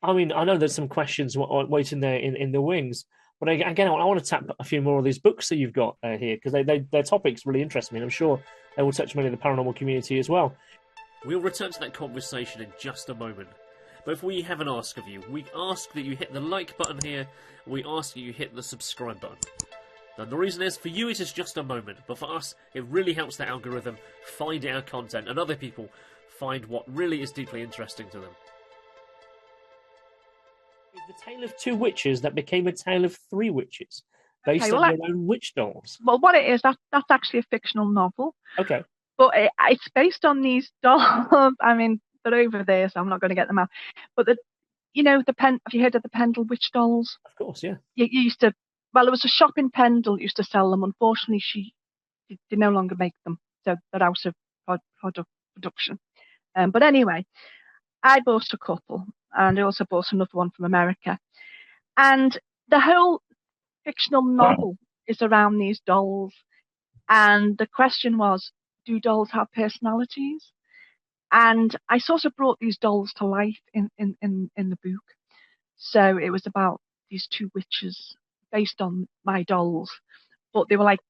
[SPEAKER 1] I mean, I know there's some questions waiting there in the wings, but again, I want to tap a few more of these books that you've got here because their topics really interest me, and I'm sure they will touch many of the paranormal community as well. We'll return to that conversation in just a moment. But if we have an ask of you, we ask that you hit the like button here, we ask that you hit the subscribe button. Now, the reason is, for you it is just a moment, but for us, it really helps the algorithm find our content and other people find what really is deeply interesting to them. Is the tale of two witches that became a tale of three witches, based on their own witch dolls?
[SPEAKER 3] Well, what it is, that's actually a fictional novel.
[SPEAKER 1] Okay.
[SPEAKER 3] But it's based on these dolls. I mean, they're over there, so I'm not going to get them out. But have you heard of the Pendle witch dolls?
[SPEAKER 1] Of course, yeah.
[SPEAKER 3] You used to. Well, there was a shop in Pendle that used to sell them. Unfortunately, they no longer make them, so they're out of production. But anyway, I bought a couple, and I also bought another one from America. And the whole fictional novel is around these dolls. And the question was, do dolls have personalities? And I sort of brought these dolls to life in the book. So it was about these two witches based on my dolls, but they were like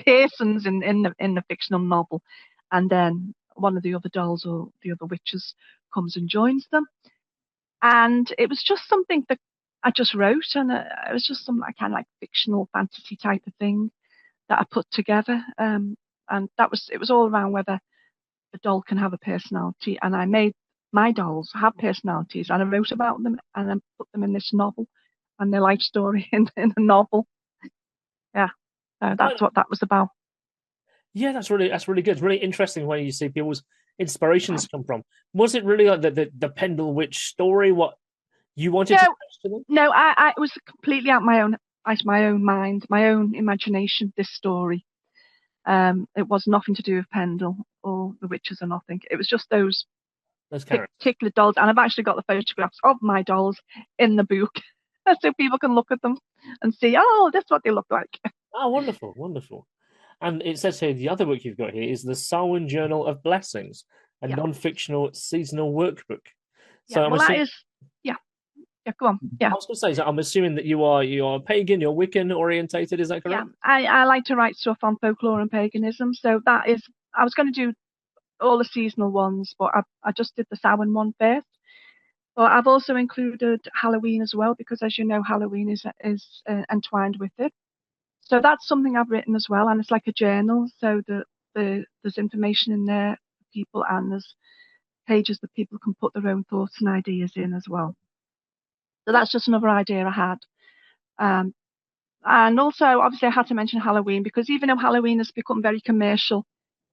[SPEAKER 3] persons in the fictional novel. And then one of the other dolls or the other witches comes and joins them. And it was just something that I just wrote, and it was just some kind of like fictional fantasy type of thing that I put together. And it was all around whether a doll can have a personality, and I made my dolls have personalities, and I wrote about them, and I put them in this novel, and their life story in the novel. Yeah, that's what that was about.
[SPEAKER 1] Yeah, that's really good. It's really interesting when you see people's inspirations come from. Was it really like the Pendle Witch story? What you wanted to to them?
[SPEAKER 3] No, I was completely out my own mind, my own imagination. This story. It was nothing to do with Pendle or the witches or nothing. It was just those particular dolls, and I've actually got the photographs of my dolls in the book, so people can look at them and see, oh, that's what they look like.
[SPEAKER 1] Oh, wonderful, wonderful. And it says here, the other book you've got here is the Samhain Journal of Blessings, a non-fictional seasonal workbook. So
[SPEAKER 3] that is, yeah, go on. Yeah,
[SPEAKER 1] I was going to say, so I'm assuming that you are pagan, you're Wiccan orientated, is that correct?
[SPEAKER 3] Yeah, I like to write stuff on folklore and paganism, so that is, I was going to do all the seasonal ones, but I just did the Samhain one first. But I've also included Halloween as well, because as you know, Halloween is entwined with it. So that's something I've written as well, and it's like a journal. So there's information in there for people, and there's pages that people can put their own thoughts and ideas in as well. So that's just another idea I had. And also, obviously, I had to mention Halloween, because even though Halloween has become very commercial,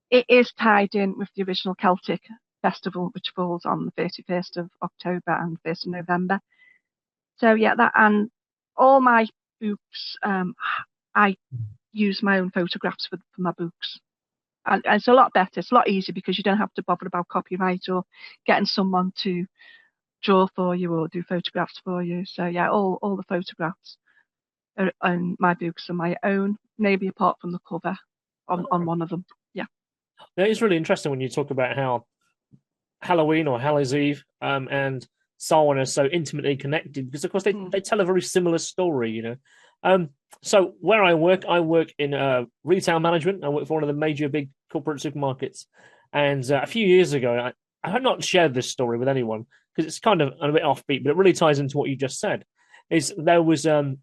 [SPEAKER 3] it is tied in with the original Celtic festival, which falls on the 31st of October and 1st of November. So yeah, that, and all my books, I use my own photographs for my books. And it's a lot better. It's a lot easier because you don't have to bother about copyright or getting someone to draw for you or do photographs for you. So yeah, all the photographs on my books are my own, maybe apart from the cover on one of them. Yeah.
[SPEAKER 1] That is really interesting when you talk about how Halloween or Hallows Eve and Samhain are so intimately connected, because of course they tell a very similar story, you know. So where I work in retail management. I work for one of the major big corporate supermarkets, and a few years ago I had not shared this story with anyone because it's kind of a bit offbeat, but it really ties into what you just said. There was kind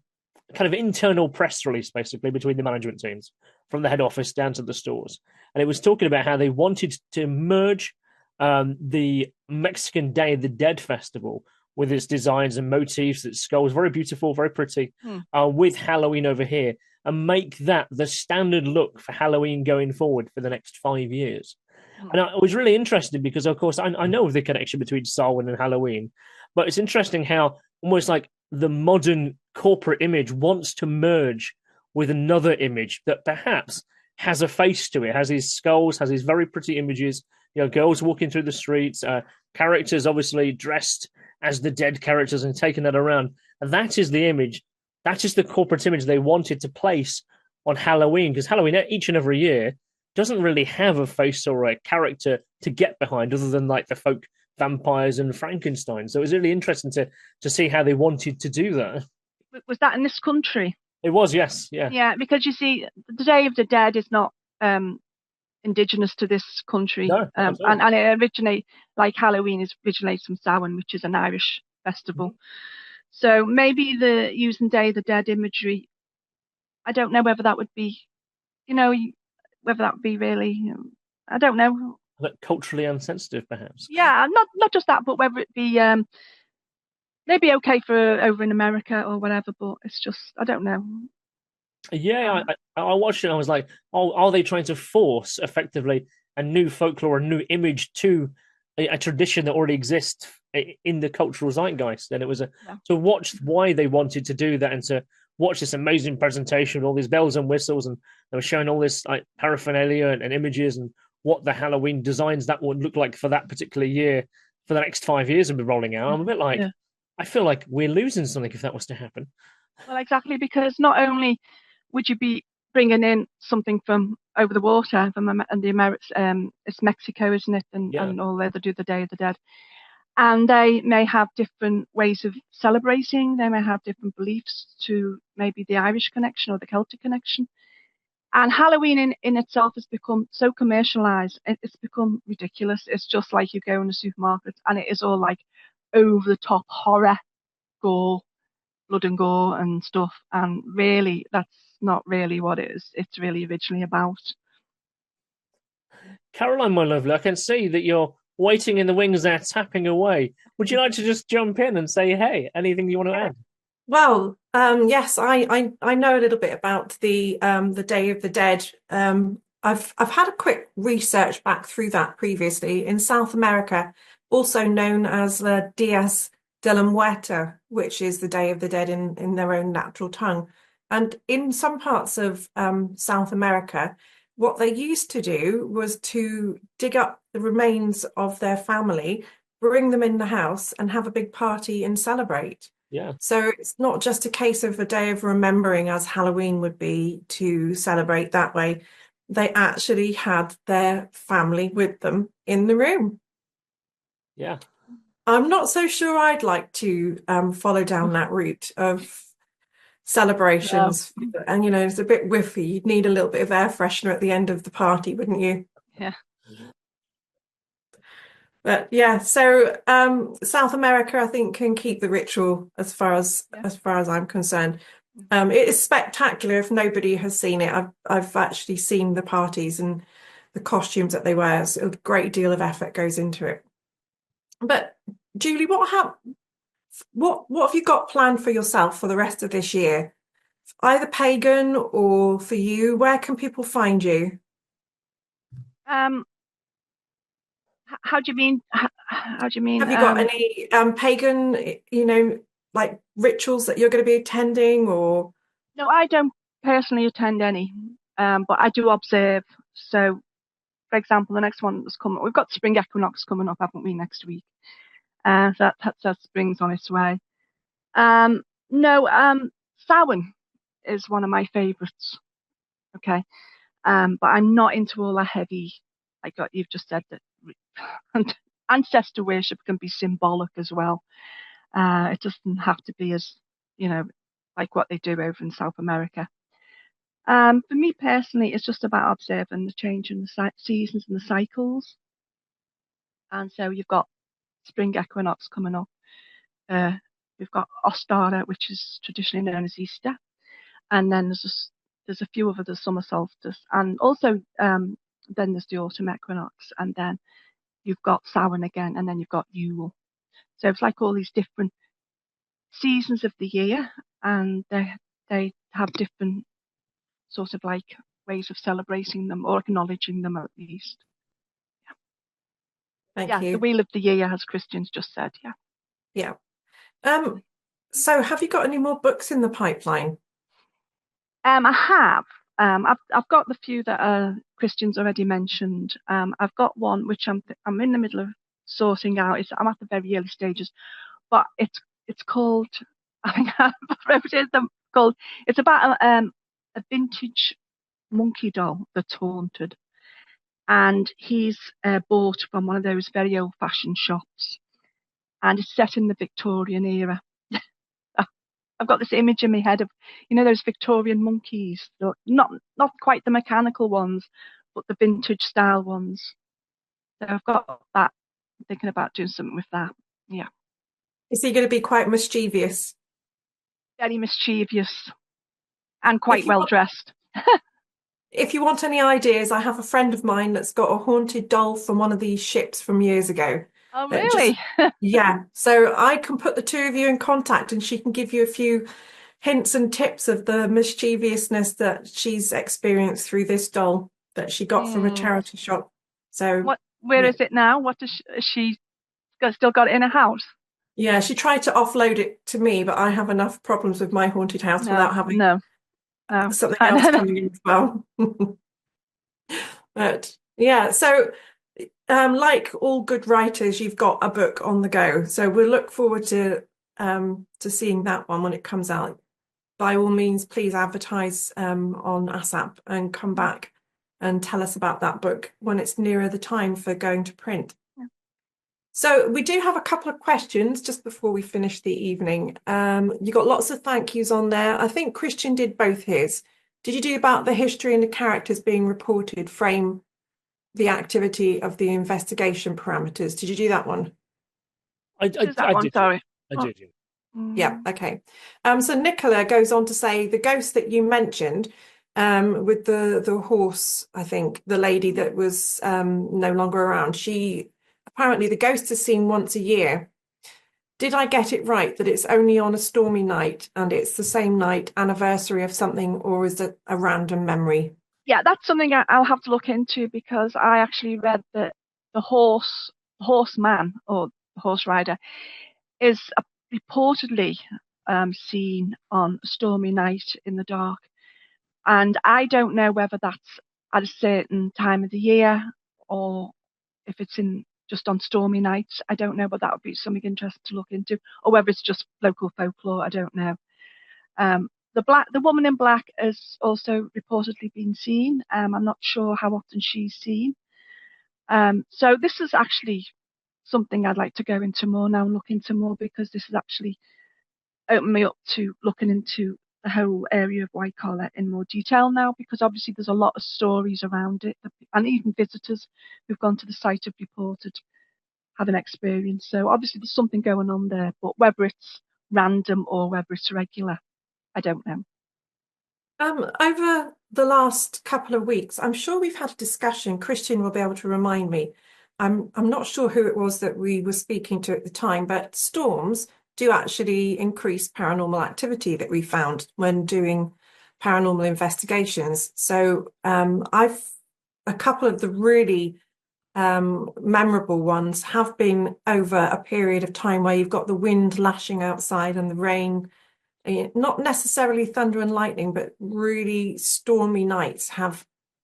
[SPEAKER 1] of internal press release basically between the management teams from the head office down to the stores, and it was talking about how they wanted to merge the Mexican Day of the Dead festival with its designs and motifs, its skulls, very beautiful, very pretty, with Halloween over here, and make that the standard look for Halloween going forward for the next 5 years. And I was really interested because, of course, I know of the connection between Samhain and Halloween, but it's interesting how almost like the modern corporate image wants to merge with another image that perhaps has a face to it, has these skulls, has these very pretty images, you know, girls walking through the streets, characters obviously dressed as the dead characters and taking that around. And that is the image, that is the corporate image they wanted to place on Halloween, because Halloween each and every year doesn't really have a face or a character to get behind other than like the folk vampires and Frankenstein. So it was really interesting to see how they wanted to do that.
[SPEAKER 3] Was that in this country?
[SPEAKER 1] It was, yes. Yeah.
[SPEAKER 3] Yeah, because you see, the Day of the Dead is not indigenous to this country.
[SPEAKER 1] No,
[SPEAKER 3] and it originates, like Halloween originates from Samhain, which is an Irish festival. So maybe using Day of the Dead imagery, I don't know whether that would be, whether that would be really, I don't know.
[SPEAKER 1] Culturally insensitive, perhaps.
[SPEAKER 3] Yeah, not just that, but whether it be maybe okay for over in America or whatever, but it's just, I don't know.
[SPEAKER 1] Yeah, I watched it and I was like, oh, are they trying to force effectively a new folklore, a new image to a tradition that already exists in the cultural zeitgeist? And it was to watch why they wanted to do that and to watch this amazing presentation with all these bells and whistles, and they were showing all this like paraphernalia and images and what the Halloween designs that would look like for that particular year for the next 5 years will be rolling out. I'm a bit like,
[SPEAKER 3] Yeah.
[SPEAKER 1] I feel like we're losing something if that was to happen.
[SPEAKER 3] Well, exactly, because not only would you be bringing in something from over the water and the Americas, it's Mexico, isn't it?
[SPEAKER 1] Yeah.
[SPEAKER 3] And all they do the Day of the Dead. And they may have different ways of celebrating. They may have different beliefs to maybe the Irish connection or the Celtic connection. And Halloween in itself has become so commercialized. It's become ridiculous. It's just like you go in a supermarket and it is all like over the top horror, gore, blood and gore and stuff. And really, that's not really what it's really originally about.
[SPEAKER 1] Caroline, my lovely, I can see that you're waiting in the wings there, tapping away. Would you like to just jump in and say, hey, anything you want to add?
[SPEAKER 4] Well, yes, I know a little bit about the Day of the Dead. I've had a quick research back through that previously in South America, also known as the Dias de la Muerte, which is the Day of the Dead in their own natural tongue. And in some parts of South America, what they used to do was to dig up the remains of their family, bring them in the house, and have a big party and celebrate.
[SPEAKER 1] Yeah.
[SPEAKER 4] So it's not just a case of a day of remembering as Halloween would be to celebrate that way. They actually had their family with them in the room.
[SPEAKER 1] Yeah.
[SPEAKER 4] I'm not so sure I'd like to follow down that route of celebrations. And, it's a bit whiffy. You'd need a little bit of air freshener at the end of the party, wouldn't you?
[SPEAKER 3] Yeah.
[SPEAKER 4] But yeah, so South America, I think, can keep the ritual as far as I'm concerned. It is spectacular. If nobody has seen it, I've actually seen the parties and the costumes that they wear. So a great deal of effort goes into it. But Julie, what have you got planned for yourself for the rest of this year? Either pagan or for you, where can people find you?
[SPEAKER 3] How do you mean? How do you mean?
[SPEAKER 4] Have you got any pagan, like rituals that you're going to be attending, or?
[SPEAKER 3] No, I don't personally attend any, but I do observe. So, for example, the next one that's coming, we've got spring equinox coming up, haven't we, next week? So that spring's on its way. No, Samhain is one of my favourites. Okay, but I'm not into all that heavy. Like you've just said that ancestor worship can be symbolic as well. It doesn't have to be as like what they do over in South America. For me personally, it's just about observing the change in the seasons and the cycles. And so you've got spring equinox coming up. We've got Ostara, which is traditionally known as Easter, and then there's a few of the summer solstice, and also then there's the autumn equinox, and then you've got Samhain again, and then you've got Yule. So it's like all these different seasons of the year, and they have different sort of like ways of celebrating them or acknowledging them at least.
[SPEAKER 4] Thank
[SPEAKER 3] Yeah,
[SPEAKER 4] you.
[SPEAKER 3] the wheel of the year, as Christian's just said.
[SPEAKER 4] Yeah. So have you got any more books in the pipeline?
[SPEAKER 3] I have. I've got the few that Christian's already mentioned. I've got one which I'm in the middle of sorting out. I'm at the very early stages, but it's called, I think I've wrote it called. It's about a vintage monkey doll that's haunted, and he's bought from one of those very old-fashioned shops, and it's set in the Victorian era. I've got this image in my head of, those Victorian monkeys, not quite the mechanical ones, but the vintage style ones. So I've got that. I'm thinking about doing something with that. Yeah.
[SPEAKER 4] Is he going to be quite mischievous?
[SPEAKER 3] Very mischievous and quite well dressed.
[SPEAKER 4] If you want any ideas, I have a friend of mine that's got a haunted doll from one of these ships from years ago.
[SPEAKER 3] Oh, really?
[SPEAKER 4] Yeah. So I can put the two of you in contact and she can give you a few hints and tips of the mischievousness that she's experienced through this doll that she got from a charity shop. So
[SPEAKER 3] where is it now? What has she still got it in her house?
[SPEAKER 4] Yeah, she tried to offload it to me, but I have enough problems with my haunted house without having something else coming in as well. But yeah, so like all good writers, you've got a book on the go. So we'll look forward to seeing that one when it comes out. By all means, please advertise on ASSAP and come back and tell us about that book when it's nearer the time for going to print.
[SPEAKER 3] Yeah.
[SPEAKER 4] So we do have a couple of questions just before we finish the evening. You got lots of thank yous on there. I think Christian did both his. Did you do about the history and the characters being reported frame the activity of the investigation parameters? Did you do that one?
[SPEAKER 1] I
[SPEAKER 3] one,
[SPEAKER 1] did.
[SPEAKER 3] sorry.
[SPEAKER 1] I did.
[SPEAKER 4] Yeah, okay. So Nicola goes on to say the ghost that you mentioned with the horse, I think, the lady that was no longer around, she apparently the ghost is seen once a year. Did I get it right that it's only on a stormy night and it's the same night anniversary of something, or is it a random memory?
[SPEAKER 3] Yeah, that's something I'll have to look into, because I actually read that the horseman or the horse rider is reportedly seen on a stormy night in the dark. And I don't know whether that's at a certain time of the year or if it's in just on stormy nights. I don't know, but that would be something interesting to look into, or whether it's just local folklore. I don't know. The woman in black has also reportedly been seen. I'm not sure how often she's seen. So this is actually something I'd like to go into more now and look into more, because this has actually opened me up to looking into the whole area of Wycoller in more detail now, because obviously there's a lot of stories around it, and even visitors who've gone to the site have reported having experience. So obviously there's something going on there, but whether it's random or whether it's regular, I don't know.
[SPEAKER 4] Over the last couple of weeks, I'm sure we've had a discussion. Christian will be able to remind me. I'm not sure who it was that we were speaking to at the time, but storms do actually increase paranormal activity that we found when doing paranormal investigations. So a couple of the really memorable ones have been over a period of time where you've got the wind lashing outside and the rain. Not necessarily thunder and lightning, but really stormy nights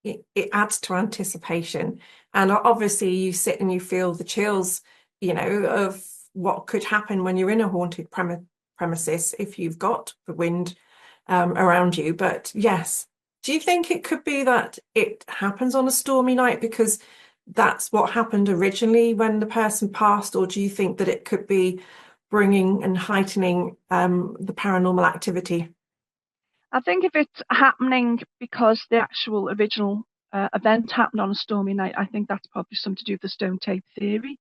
[SPEAKER 4] it adds to anticipation. And obviously you sit and you feel the chills, of what could happen when you're in a haunted premises if you've got the wind around you. But yes, do you think it could be that it happens on a stormy night because that's what happened originally when the person passed? Or do you think that it could be bringing and heightening the paranormal activity?
[SPEAKER 3] I think if it's happening because the actual original event happened on a stormy night, I think that's probably something to do with the stone tape theory.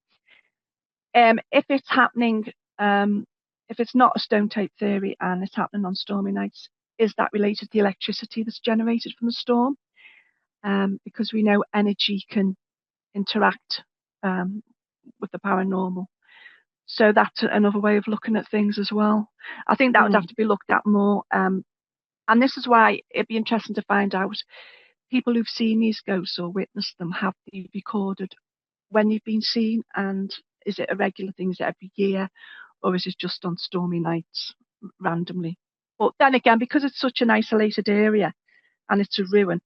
[SPEAKER 3] If it's happening, if it's not a stone tape theory and it's happening on stormy nights, is that related to the electricity that's generated from the storm? Because we know energy can interact with the paranormal. So that's another way of looking at things as well. I think that would have to be looked at more. And this is why it'd be interesting to find out people who've seen these ghosts or witnessed them, have they recorded when they've been seen, and is it a regular thing? Is it every year, or is it just on stormy nights randomly? But then again, because it's such an isolated area and it's a ruin,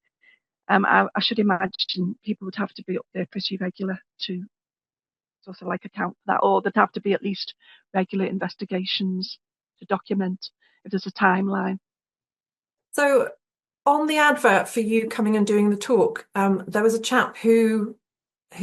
[SPEAKER 3] I should imagine people would have to be up there pretty regular to sort of like account for that, or there'd have to be at least regular investigations to document if there's a timeline.
[SPEAKER 4] So on the advert for you coming and doing the talk, there was a chap who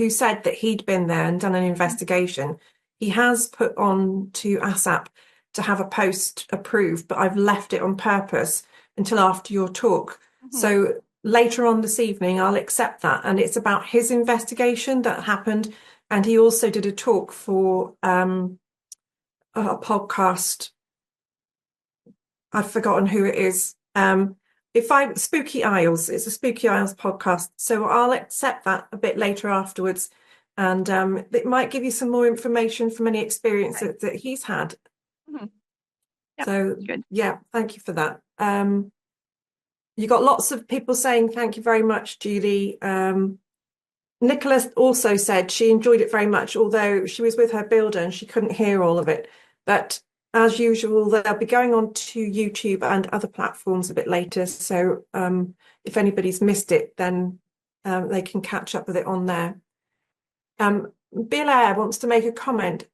[SPEAKER 4] said that he'd been there and done an investigation. He has put on to ASSAP to have a post approved, but I've left it on purpose until after your talk. So later on this evening, I'll accept that. And it's about his investigation that happened. And he also did a talk for a podcast. I've forgotten who it is. Spooky Isles, it's a Spooky Isles podcast. So I'll accept that a bit later afterwards. And it might give you some more information from any experience that he's had.
[SPEAKER 3] Yep,
[SPEAKER 4] so
[SPEAKER 3] good.
[SPEAKER 4] Yeah, thank you for that. You got lots of people saying thank you very much, Julie. Nicholas also said she enjoyed it very much, although she was with her builder and she couldn't hear all of it. But as usual, they'll be going on to YouTube and other platforms a bit later. So if anybody's missed it, then they can catch up with it on there. Bill Eyre wants to make a comment.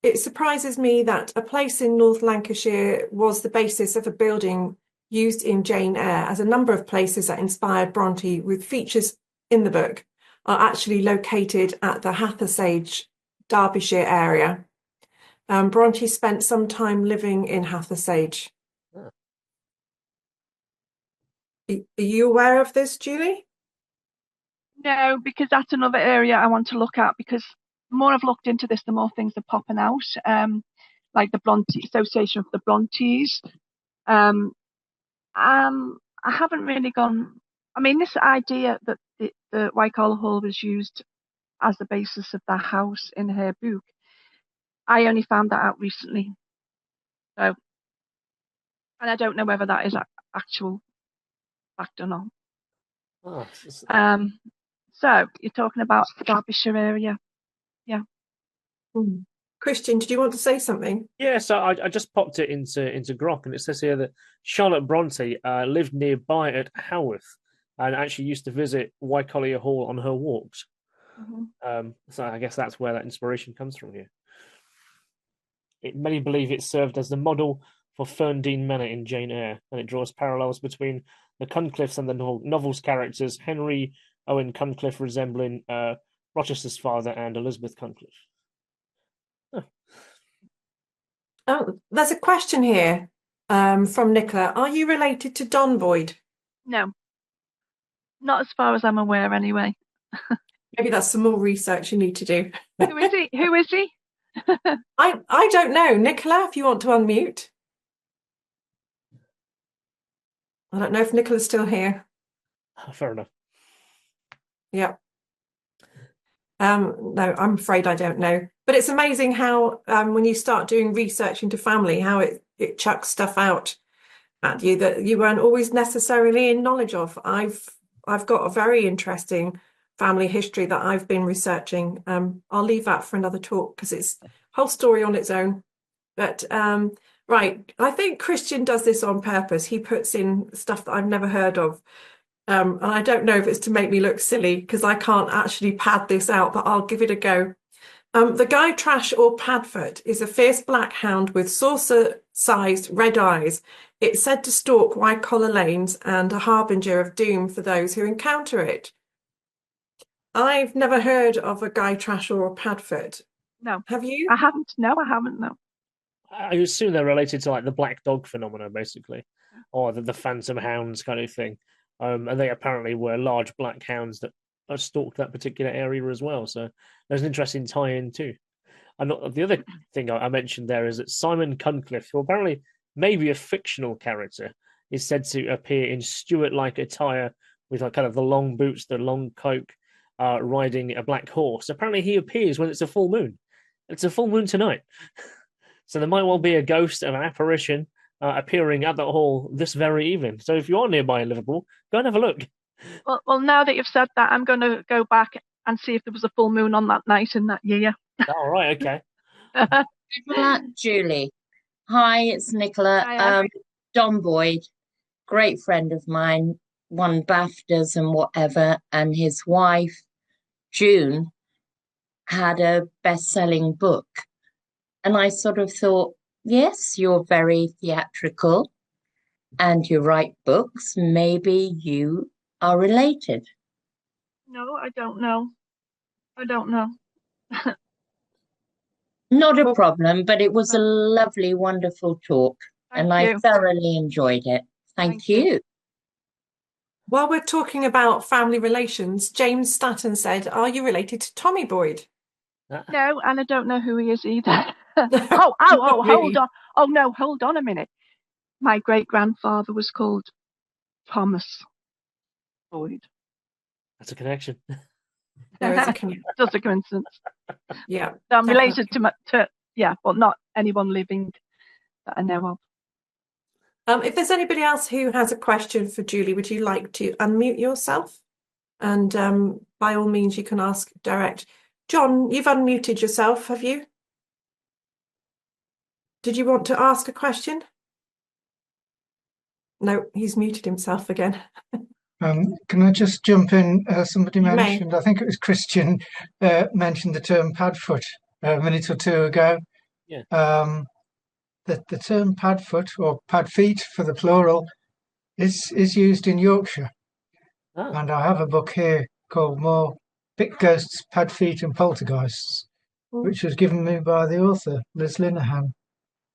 [SPEAKER 4] It surprises me that a place in North Lancashire was the basis of a building used in Jane Eyre, as a number of places that inspired Bronte with features in the book are actually located at the Hathersage, Derbyshire area. Bronte spent some time living in Hathersage.
[SPEAKER 1] Oh.
[SPEAKER 4] Are you aware of this, Julie?
[SPEAKER 3] No, because that's another area I want to look at, because the more I've looked into this, the more things are popping out. Like the Bronte Association of the Brontes. I haven't really gone. I mean, this idea that the Wycoller Hall was used as the basis of the house in her book, I only found that out recently. So, and I don't know whether that is actual fact or not.
[SPEAKER 1] Oh,
[SPEAKER 3] So you're talking about the Derbyshire area, yeah.
[SPEAKER 4] Christian, did you want to say something?
[SPEAKER 1] yeah, so I just popped it into Grok, and it says here that Charlotte Bronte lived nearby at Haworth and actually used to visit Wycoller Hall on her walks. So I guess that's where that inspiration comes from here. Many believe it served as the model for Ferndean Manor in Jane Eyre, and it draws parallels between the Cuncliffes and the novel's characters, Henry Owen Cuncliffe resembling Rochester's father and Elizabeth Cuncliffe.
[SPEAKER 4] Oh, there's a question here from Nicola. Are you related to Don Boyd?
[SPEAKER 3] No, not as far as I'm aware anyway.
[SPEAKER 4] Maybe that's some more research you need to do.
[SPEAKER 3] Who is he? Who is he?
[SPEAKER 4] I don't know. Nicola, if you want to unmute. I don't know if Nicola's still here.
[SPEAKER 1] Fair enough.
[SPEAKER 4] Yeah. No, I'm afraid I don't know. But it's amazing how when you start doing research into family, how it chucks stuff out at you that you weren't always necessarily in knowledge of. I've got a very interesting family history that I've been researching. I'll leave that for another talk because it's a whole story on its own. But right, I think Christian does this on purpose. He puts in stuff that I've never heard of. And I don't know if it's to make me look silly because I can't actually pad this out, but I'll give it a go. The Guy Trash or Padfoot is a fierce black hound with saucer-sized red eyes. It's said to stalk Wycoller lanes and a harbinger of doom for those who encounter it. I've never heard of a Guy Trash or a Padfoot.
[SPEAKER 3] No.
[SPEAKER 4] Have you?
[SPEAKER 3] I haven't. No, I haven't. No.
[SPEAKER 1] I assume they're related to like the black dog phenomenon, basically, or the phantom hounds kind of thing. And they apparently were large black hounds that stalked that particular area as well. So there's an interesting tie-in too. And the other thing I mentioned there is that Simon Cuncliffe, who apparently may be a fictional character, is said to appear in Stuart-like attire with like kind of the long boots, the long cloak, riding a black horse. Apparently he appears when it's a full moon. It's a full moon tonight. So there might well be a ghost of an apparition appearing at the hall this very evening. So if you are nearby in Liverpool, go and have a look.
[SPEAKER 3] Well, now that you've said that, I'm going to go back and see if there was a full moon on that night in that year.
[SPEAKER 1] All right, okay.
[SPEAKER 5] Julie. Hi, it's Nicola.
[SPEAKER 3] Hiya.
[SPEAKER 5] Don Boyd, great friend of mine, won BAFTAs and whatever, and his wife, June, had a best-selling book. And I sort of thought, yes, you're very theatrical and you write books. Maybe you are related.
[SPEAKER 3] No, I don't know. I don't know.
[SPEAKER 5] Not a problem, but it was a lovely, wonderful talk.
[SPEAKER 3] Thank
[SPEAKER 5] I
[SPEAKER 3] you.
[SPEAKER 5] thoroughly enjoyed it. Thank you.
[SPEAKER 4] While we're talking about family relations, James Statten said, "Are you related to Tommy Boyd?"
[SPEAKER 3] No, and I don't know who he is either. Hold on. Oh, no, hold on a minute. My great-grandfather was called Thomas Boyd.
[SPEAKER 1] That's a connection.
[SPEAKER 4] There is a connection.
[SPEAKER 3] Just a coincidence.
[SPEAKER 4] Yeah.
[SPEAKER 3] So I'm
[SPEAKER 4] definitely.
[SPEAKER 3] related to, but not anyone living that I know of.
[SPEAKER 4] If there's anybody else who has a question for Julie, would you like to unmute yourself? And by all means, you can ask direct. John, you've unmuted yourself, have you? Did you want to ask a question? No, he's muted himself again.
[SPEAKER 6] Can I just jump in? Somebody
[SPEAKER 4] You may.
[SPEAKER 6] mentioned, I think it was Christian, mentioned the term padfoot a minute or two ago.
[SPEAKER 1] Yeah.
[SPEAKER 6] The term padfoot or padfeet for the plural is used in Yorkshire.
[SPEAKER 1] Oh,
[SPEAKER 6] And I have a book here called More Pick Ghosts, Padfeet and Poltergeists, which was given me by the author, Liz Linehan.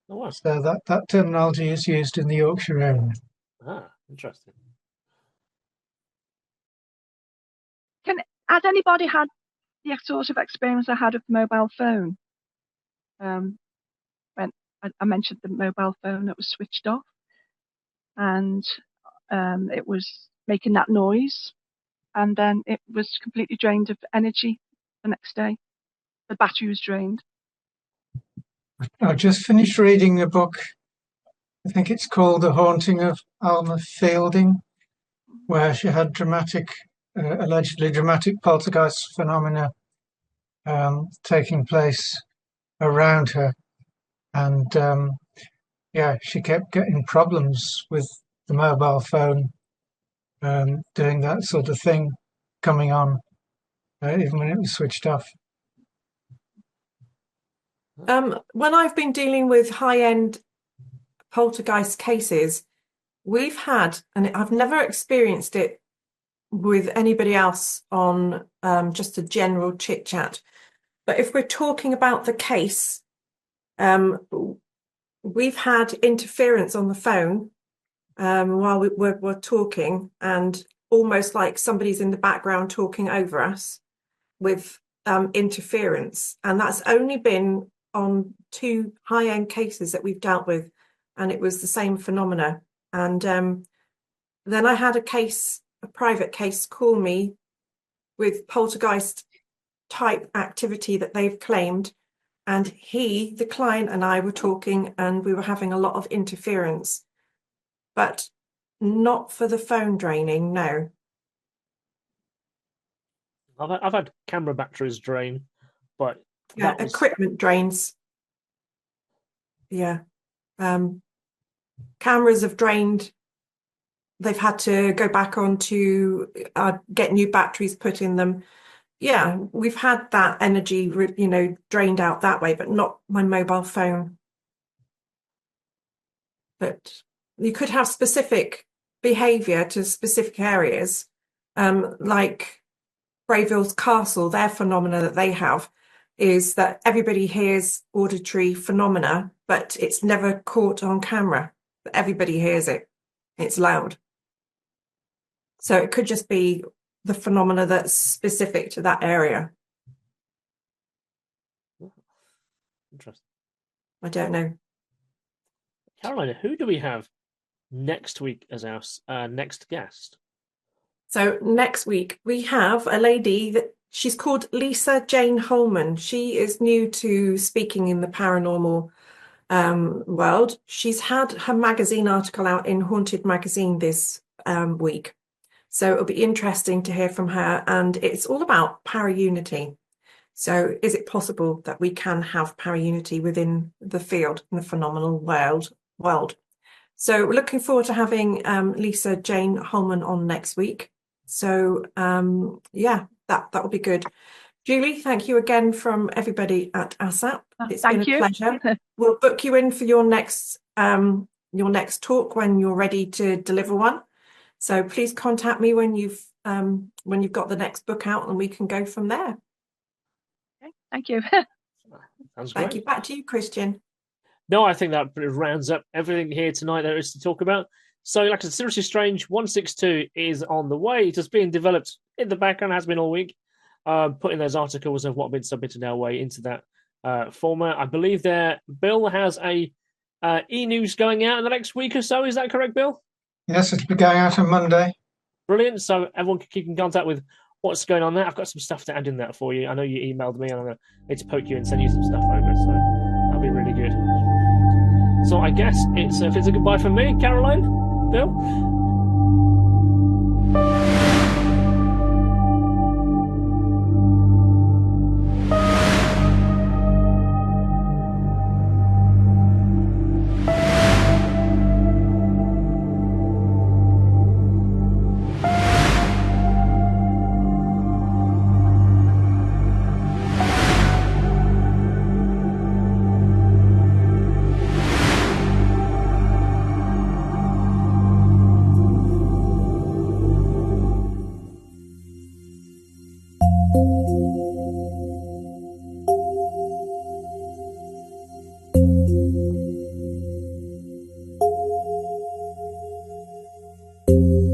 [SPEAKER 1] oh wow.
[SPEAKER 6] So that terminology is used in the Yorkshire area.
[SPEAKER 1] Ah, interesting.
[SPEAKER 3] Has anybody had the sort of experience I had with the mobile phone? When I mentioned the mobile phone that was switched off, and it was making that noise, and then it was completely drained of energy the next day. The battery was drained.
[SPEAKER 6] I just finished reading a book, I think it's called The Haunting of Alma Fielding, where she had allegedly dramatic poltergeist phenomena taking place around her. And she kept getting problems with the mobile phone doing that sort of thing, coming on, even when it was switched off.
[SPEAKER 4] When I've been dealing with high-end poltergeist cases, we've had, and I've never experienced it with anybody else on just a general chit chat, but if we're talking about the case, we've had interference on the phone while we're talking, and almost like somebody's in the background talking over us with interference, and that's only been on 2 high-end cases that we've dealt with, and it was the same phenomena. And then I had a private case call me with poltergeist type activity that they've claimed, and the client and I were talking, and we were having a lot of interference, but not for the phone draining, no.
[SPEAKER 1] I've had camera batteries drain, but
[SPEAKER 4] Yeah, equipment drains. Yeah. Cameras have drained. They've had to go back on to get new batteries put in them. Yeah, we've had that energy, drained out that way, but not my mobile phone. But you could have specific behaviour to specific areas, like Brayville's Castle. Their phenomena that they have is that everybody hears auditory phenomena, but it's never caught on camera. But everybody hears it. It's loud. So it could just be the phenomena that's specific to that area.
[SPEAKER 1] Interesting.
[SPEAKER 4] I don't know.
[SPEAKER 1] Carolina, who do we have next week as our next guest?
[SPEAKER 4] So next week we have a lady that she's called Lisa Jane Holman. She is new to speaking in the paranormal world. She's had her magazine article out in Haunted Magazine this week. So it'll be interesting to hear from her, and it's all about para-unity. So is it possible that we can have para-unity within the field, in the phenomenal world? So we're looking forward to having Lisa Jane Holman on next week. So that will be good. Julie, thank you again from everybody at ASSAP. It's been a pleasure. We'll book you in for your next talk when you're ready to deliver one. So please contact me when you've got the next book out, and we can go from there.
[SPEAKER 3] Okay, thank you.
[SPEAKER 1] Sounds great.
[SPEAKER 4] Thank you. Back to you, Christian.
[SPEAKER 1] No, I think that rounds up everything here tonight there is to talk about. So, like I said, Seriously Strange 162 is on the way. It is being developed in the background, has been all week. Putting those articles of what have been submitted our way into that format. I believe Bill has a e-news going out in the next week or so. Is that correct, Bill?
[SPEAKER 6] Yes, it'll be going out on Monday.
[SPEAKER 1] Brilliant. So everyone can keep in contact with what's going on there. I've got some stuff to add in that for you. I know you emailed me, and I'm going to need to poke you and send you some stuff over. So that'll be really good. So I guess it's a goodbye from me, Caroline, Bill. you.